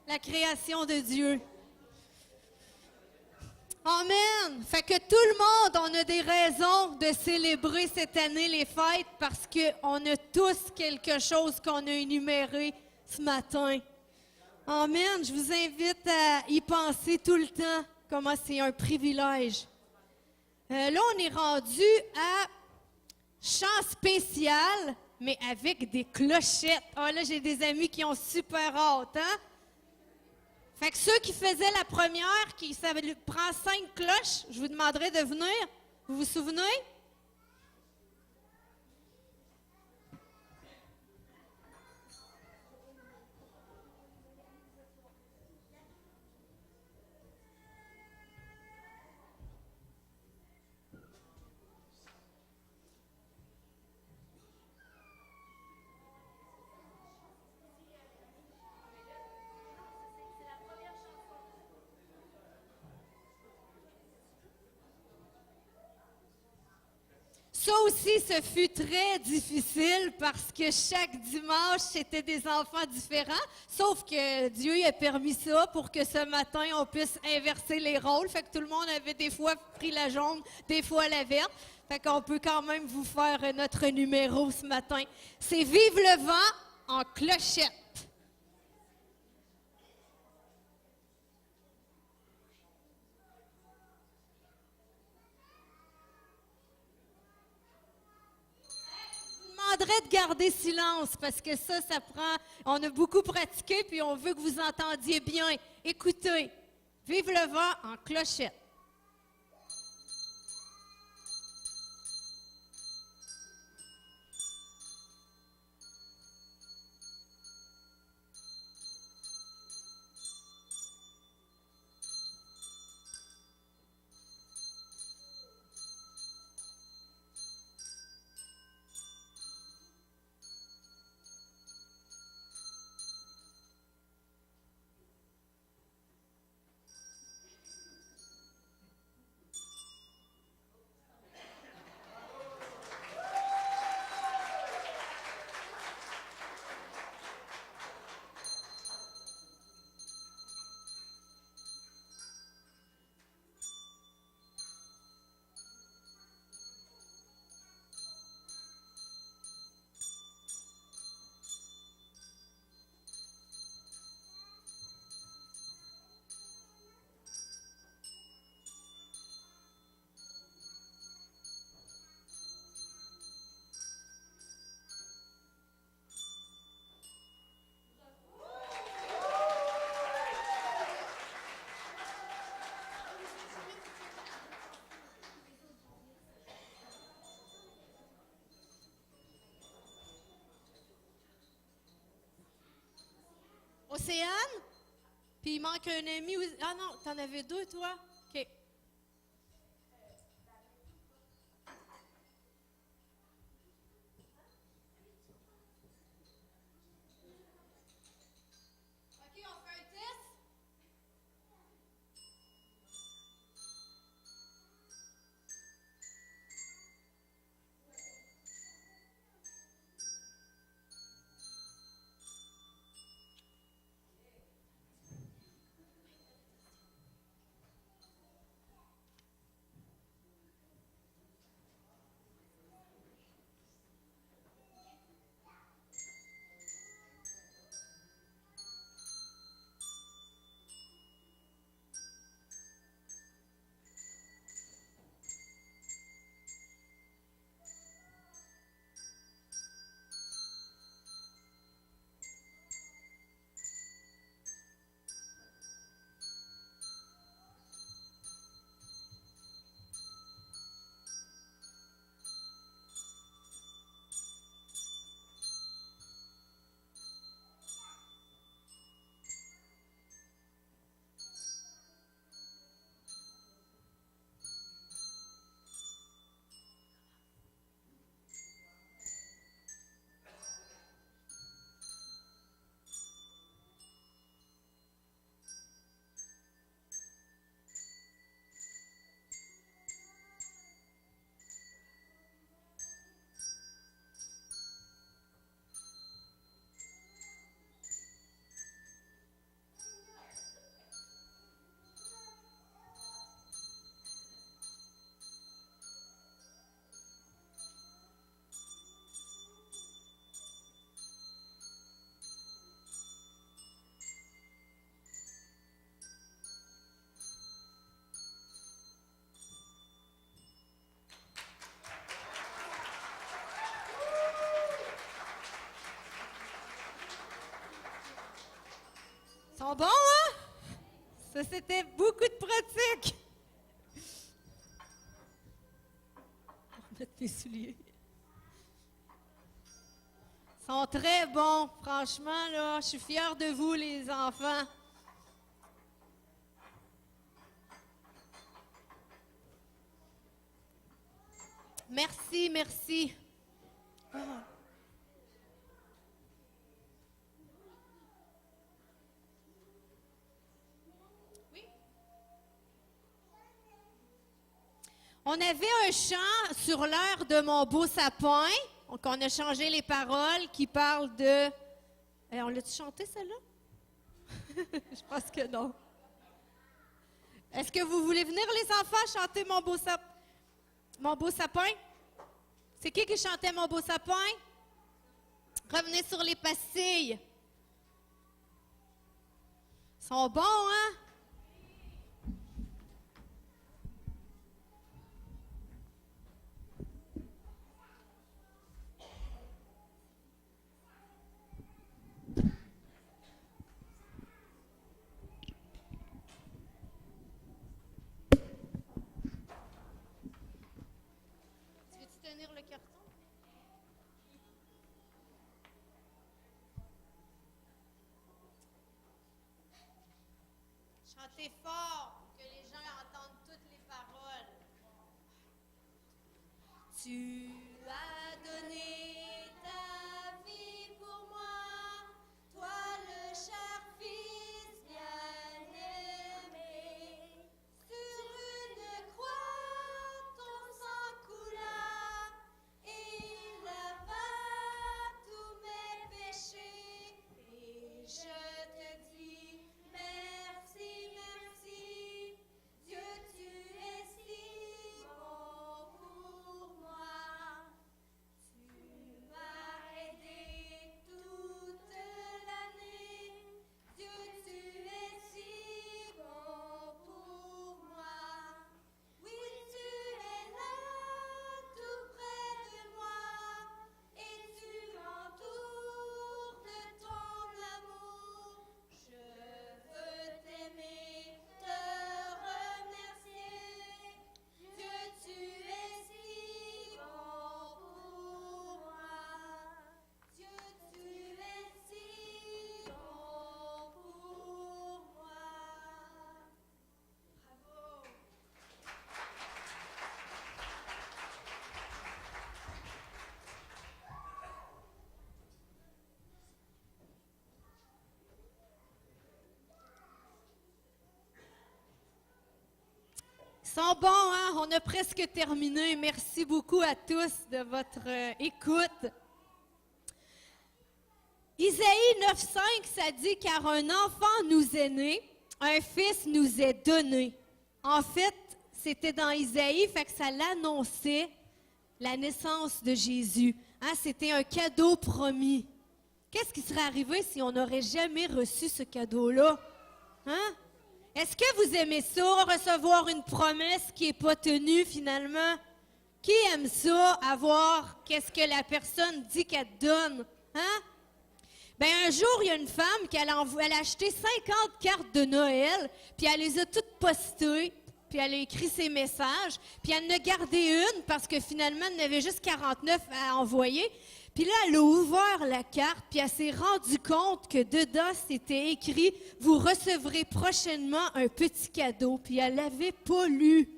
Speaker 2: La création de Dieu. Amen. Fait que tout le monde, on a des raisons de célébrer cette année les fêtes parce qu'on a tous quelque chose qu'on a énuméré ce matin. Amen. Je vous invite à y penser tout le temps, comment c'est un privilège. Là, on est rendu à chant spécial, mais avec des clochettes. Ah là, j'ai des amis qui ont super hâte, hein? Fait que ceux qui faisaient la première, ça prend 5 cloches, je vous demanderai de venir. Vous vous souvenez? Ça aussi, ce fut très difficile parce que chaque dimanche, c'était des enfants différents. Sauf que Dieu a permis ça pour que ce matin, on puisse inverser les rôles. Fait que tout le monde avait des fois pris la jaune, des fois la verte. Fait qu'on peut quand même vous faire notre numéro ce matin. C'est Vive le vent en clochette. Je vous demanderais de garder silence parce que ça prend. On a beaucoup pratiqué puis on veut que vous entendiez bien. Écoutez, Vive le vent en clochette. Océane? Puis il manque un ami. Ah non, t'en avais 2, toi? OK. OK, on fait un test? Ils sont bons, hein? Ça, c'était beaucoup de pratique. Je vais remettre mes souliers. Ils sont très bons. Franchement, là, je suis fière de vous, les enfants. Merci, merci. Ah. Oui. On avait un chant sur l'heure de mon beau sapin. Donc, on a changé les paroles qui parlent de... on l'a-tu chanté, celle-là? Je pense que non. Est-ce que vous voulez venir, les enfants, chanter mon beau sapin? Mon beau sapin? C'est qui chantait mon beau sapin? Revenez sur les pastilles. Ils sont bons, hein? Tenir le carton? Chantez fort pour que les gens entendent toutes les paroles. Tu as donné ta vie pour moi, toi le cher fils bien-aimé. Sur une croix, ton sang coula, il lava tous mes péchés. Et je te dis merci, merci, Dieu, tu es si bon pour moi. Tu m'as aidé toute l'année, Dieu, tu es si bon pour moi. Oui, tu es là, tout près de moi, et tu m'entoures de ton amour. Je veux t'aimer, te remercier. Dieu, tu es si bon pour moi. Dieu, tu es si bon pour moi. Bravo. Ils sont bons, hein? On a presque terminé. Merci beaucoup à tous de votre écoute. Isaïe 9,5, ça dit « Car un enfant nous est né, un fils nous est donné. » En fait, c'était dans Isaïe, fait que ça l'annonçait la naissance de Jésus. Hein? C'était un cadeau promis. Qu'est-ce qui serait arrivé si on n'aurait jamais reçu ce cadeau-là? Hein? Est-ce que vous aimez ça, recevoir une promesse qui n'est pas tenue finalement? Qui aime ça, avoir qu'est-ce que la personne dit qu'elle te donne? Hein? Ben un jour, il y a une femme qui elle a acheté 50 cartes de Noël, puis elle les a toutes postées, puis elle a écrit ses messages, puis elle en a gardé une parce que finalement, elle en avait juste 49 à envoyer. Puis là, elle a ouvert la carte, puis elle s'est rendue compte que dedans, c'était écrit « Vous recevrez prochainement un petit cadeau », puis elle l'avait pas lu.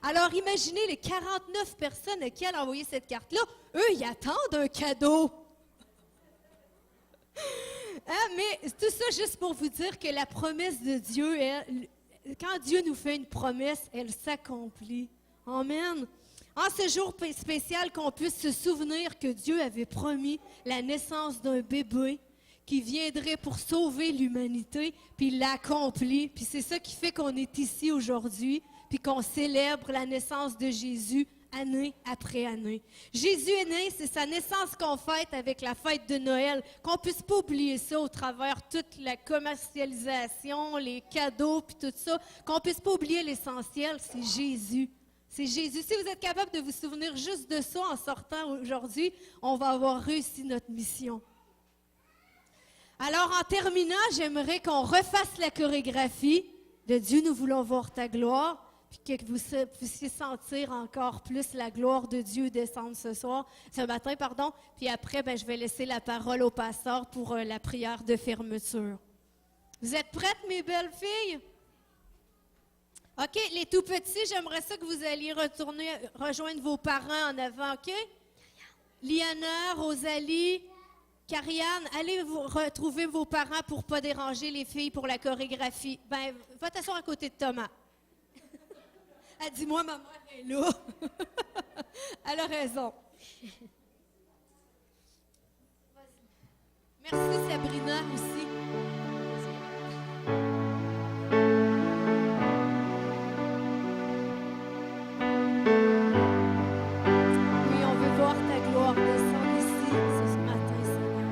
Speaker 2: Alors, imaginez les 49 personnes à qui elle a envoyé cette carte-là, eux, ils attendent un cadeau. Hein, mais tout ça juste pour vous dire que la promesse de Dieu, quand Dieu nous fait une promesse, elle s'accomplit. Amen. En ce jour spécial, qu'on puisse se souvenir que Dieu avait promis la naissance d'un bébé qui viendrait pour sauver l'humanité, puis il l'a accompli. Puis c'est ça qui fait qu'on est ici aujourd'hui, puis qu'on célèbre la naissance de Jésus année après année. Jésus est né, c'est sa naissance qu'on fête avec la fête de Noël, qu'on ne puisse pas oublier ça au travers toute la commercialisation, les cadeaux, puis tout ça, qu'on ne puisse pas oublier l'essentiel, c'est Jésus. C'est Jésus. Si vous êtes capable de vous souvenir juste de ça en sortant aujourd'hui, on va avoir réussi notre mission. Alors, en terminant, j'aimerais qu'on refasse la chorégraphie de Dieu, nous voulons voir ta gloire, puis que vous puissiez sentir encore plus la gloire de Dieu descendre ce matin, pardon. Puis après, je vais laisser la parole au pasteur pour la prière de fermeture. Vous êtes prêtes, mes belles filles? OK, les tout petits, j'aimerais ça que vous alliez retourner rejoindre vos parents en avant, OK? Liana, Rosalie, Karianne, allez vous retrouver vos parents pour ne pas déranger les filles pour la chorégraphie. Va t'asseoir à côté de Thomas. Elle dit, moi, ma mère est là. Elle a raison. Merci Sabrina aussi. Oui, on veut voir ta gloire descendre ici ce matin, Seigneur.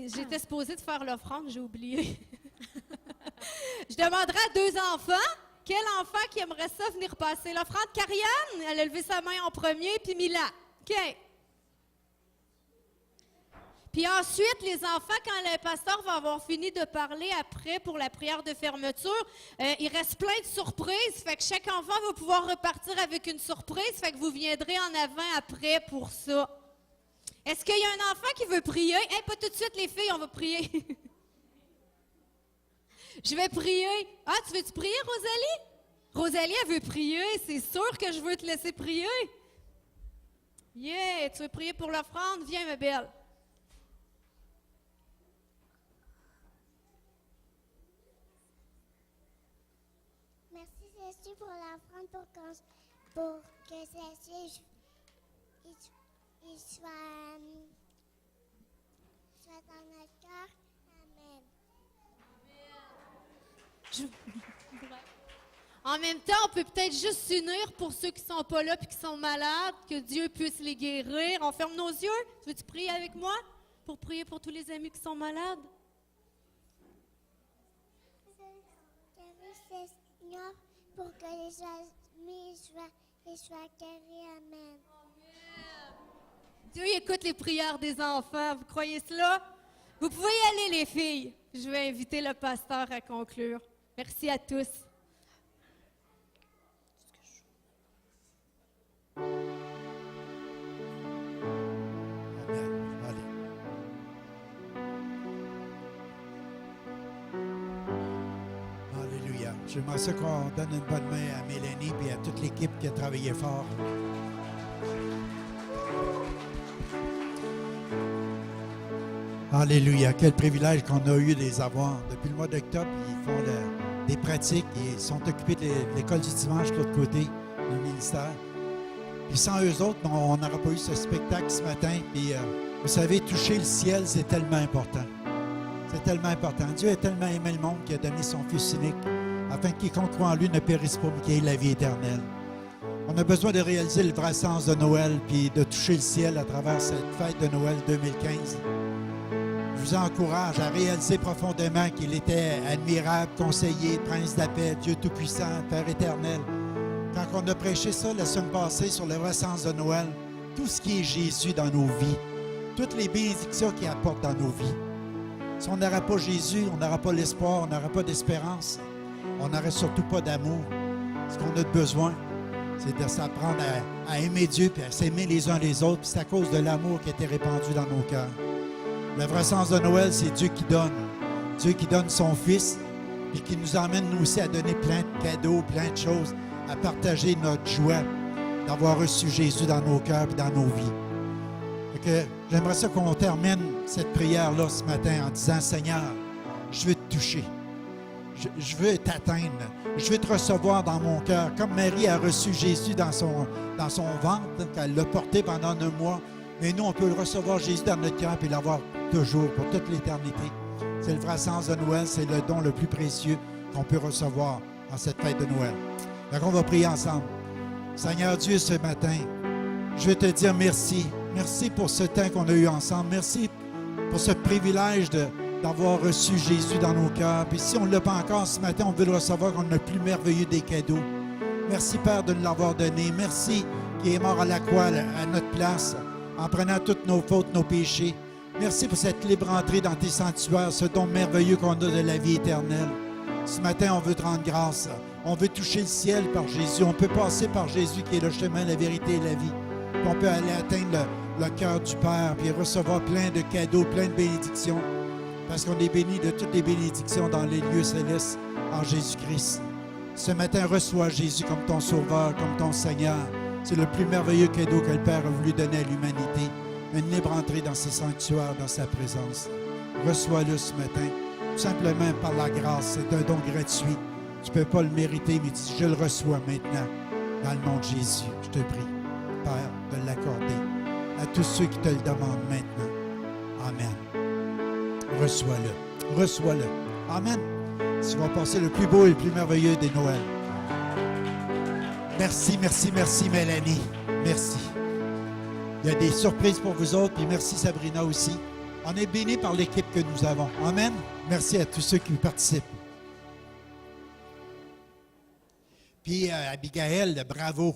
Speaker 2: J'étais supposée de faire l'offrande, j'ai oublié. Je demanderai à 2 enfants, quel enfant qui aimerait ça venir passer l'offrande? Karianne, elle a levé sa main en premier, puis Mila. OK. Puis ensuite, les enfants, quand le pasteur va avoir fini de parler après pour la prière de fermeture, il reste plein de surprises. Fait que chaque enfant va pouvoir repartir avec une surprise. Fait que vous viendrez en avant après pour ça. Est-ce qu'il y a un enfant qui veut prier? Hey, pas tout de suite, les filles, on va prier. Je vais prier. Ah, tu veux-tu prier, Rosalie? Rosalie, elle veut prier. C'est sûr que je veux te laisser prier. Yeah, tu veux prier pour l'offrande? Viens, ma belle.
Speaker 5: Merci Jésus pour l'offrande pour que Jésus il soit dans notre cœur. Amen.
Speaker 7: En même temps, on peut peut-être juste s'unir pour ceux qui ne sont pas là et qui sont malades, que Dieu puisse les guérir. On ferme nos yeux. Veux-tu prier avec moi pour prier pour tous les amis qui sont malades?
Speaker 5: Merci Seigneur pour que les amis soient guéris. Amen.
Speaker 7: Dieu écoute les prières des enfants. Vous croyez cela? Vous pouvez y aller, les filles. Je vais inviter le pasteur à conclure. Merci à tous.
Speaker 1: Amen. Allez. Alléluia. J'aimerais ça qu'on donne une bonne main à Mélanie et à toute l'équipe qui a travaillé fort. Alléluia. Quel privilège qu'on a eu de les avoir. Depuis le mois d'octobre, ils font des pratiques. Ils sont occupés de l'école du dimanche de l'autre côté, du ministère. Puis sans eux autres, on n'aurait pas eu ce spectacle ce matin. Puis vous savez, toucher le ciel, c'est tellement important. C'est tellement important. Dieu a tellement aimé le monde qu'il a donné son Fils unique, afin que quiconque croit en lui ne périsse pas, mais qu'il ait la vie éternelle. On a besoin de réaliser le vrai sens de Noël, puis de toucher le ciel à travers cette fête de Noël 2015. Je vous encourage à réaliser profondément qu'il était admirable, conseiller, prince de la paix, Dieu tout-puissant, Père éternel. Quand on a prêché ça la semaine passée sur le vrai sens de Noël, tout ce qui est Jésus dans nos vies, toutes les bénédictions qu'il apporte dans nos vies. Si on n'aurait pas Jésus, on n'aurait pas l'espoir, on n'aurait pas d'espérance, on n'aurait surtout pas d'amour. Ce qu'on a besoin, c'est de s'apprendre à aimer Dieu et à s'aimer les uns les autres. Puis c'est à cause de l'amour qui a été répandu dans nos cœurs. Le vrai sens de Noël, c'est Dieu qui donne. Dieu qui donne son Fils et qui nous emmène nous aussi à donner plein de cadeaux, plein de choses, à partager notre joie d'avoir reçu Jésus dans nos cœurs et dans nos vies. J'aimerais ça qu'on termine cette prière-là ce matin en disant, Seigneur, je veux te toucher. Je veux t'atteindre. Je veux te recevoir dans mon cœur. Comme Marie a reçu Jésus dans son ventre, qu'elle l'a porté pendant 9 mois. Mais nous, on peut recevoir Jésus dans notre cœur et l'avoir toujours, pour toute l'éternité. C'est le vrai sens de Noël. C'est le don le plus précieux qu'on peut recevoir en cette fête de Noël. Donc, on va prier ensemble. Seigneur Dieu, ce matin, je veux te dire merci. Merci pour ce temps qu'on a eu ensemble. Merci pour ce privilège d'avoir reçu Jésus dans nos cœurs. Puis si on ne l'a pas encore ce matin, on veut le recevoir comme le plus merveilleux des cadeaux. Merci, Père, de nous l'avoir donné. Merci qui est mort à la croix à notre place, en prenant toutes nos fautes, nos péchés. Merci pour cette libre entrée dans tes sanctuaires, ce don merveilleux qu'on a de la vie éternelle. Ce matin, on veut te rendre grâce. On veut toucher le ciel par Jésus. On peut passer par Jésus qui est le chemin, la vérité et la vie. Puis on peut aller atteindre le cœur du Père puis recevoir plein de cadeaux, plein de bénédictions. Parce qu'on est béni de toutes les bénédictions dans les lieux célestes en Jésus-Christ. Ce matin, reçois Jésus comme ton Sauveur, comme ton Seigneur. C'est le plus merveilleux cadeau que le Père a voulu donner à l'humanité. Une libre entrée dans ses sanctuaires, dans sa présence. Reçois-le ce matin, tout simplement par la grâce. C'est un don gratuit. Tu ne peux pas le mériter, mais tu dis, je le reçois maintenant. Dans le nom de Jésus, je te prie, Père, de l'accorder à tous ceux qui te le demandent maintenant. Amen. Reçois-le. Reçois-le. Amen. Tu vas passer le plus beau et le plus merveilleux des Noëls. Merci, merci, merci, Mélanie. Merci. Il y a des surprises pour vous autres, puis merci Sabrina aussi. On est bénis par l'équipe que nous avons. Amen. Merci à tous ceux qui participent. Puis Abigail, bravo.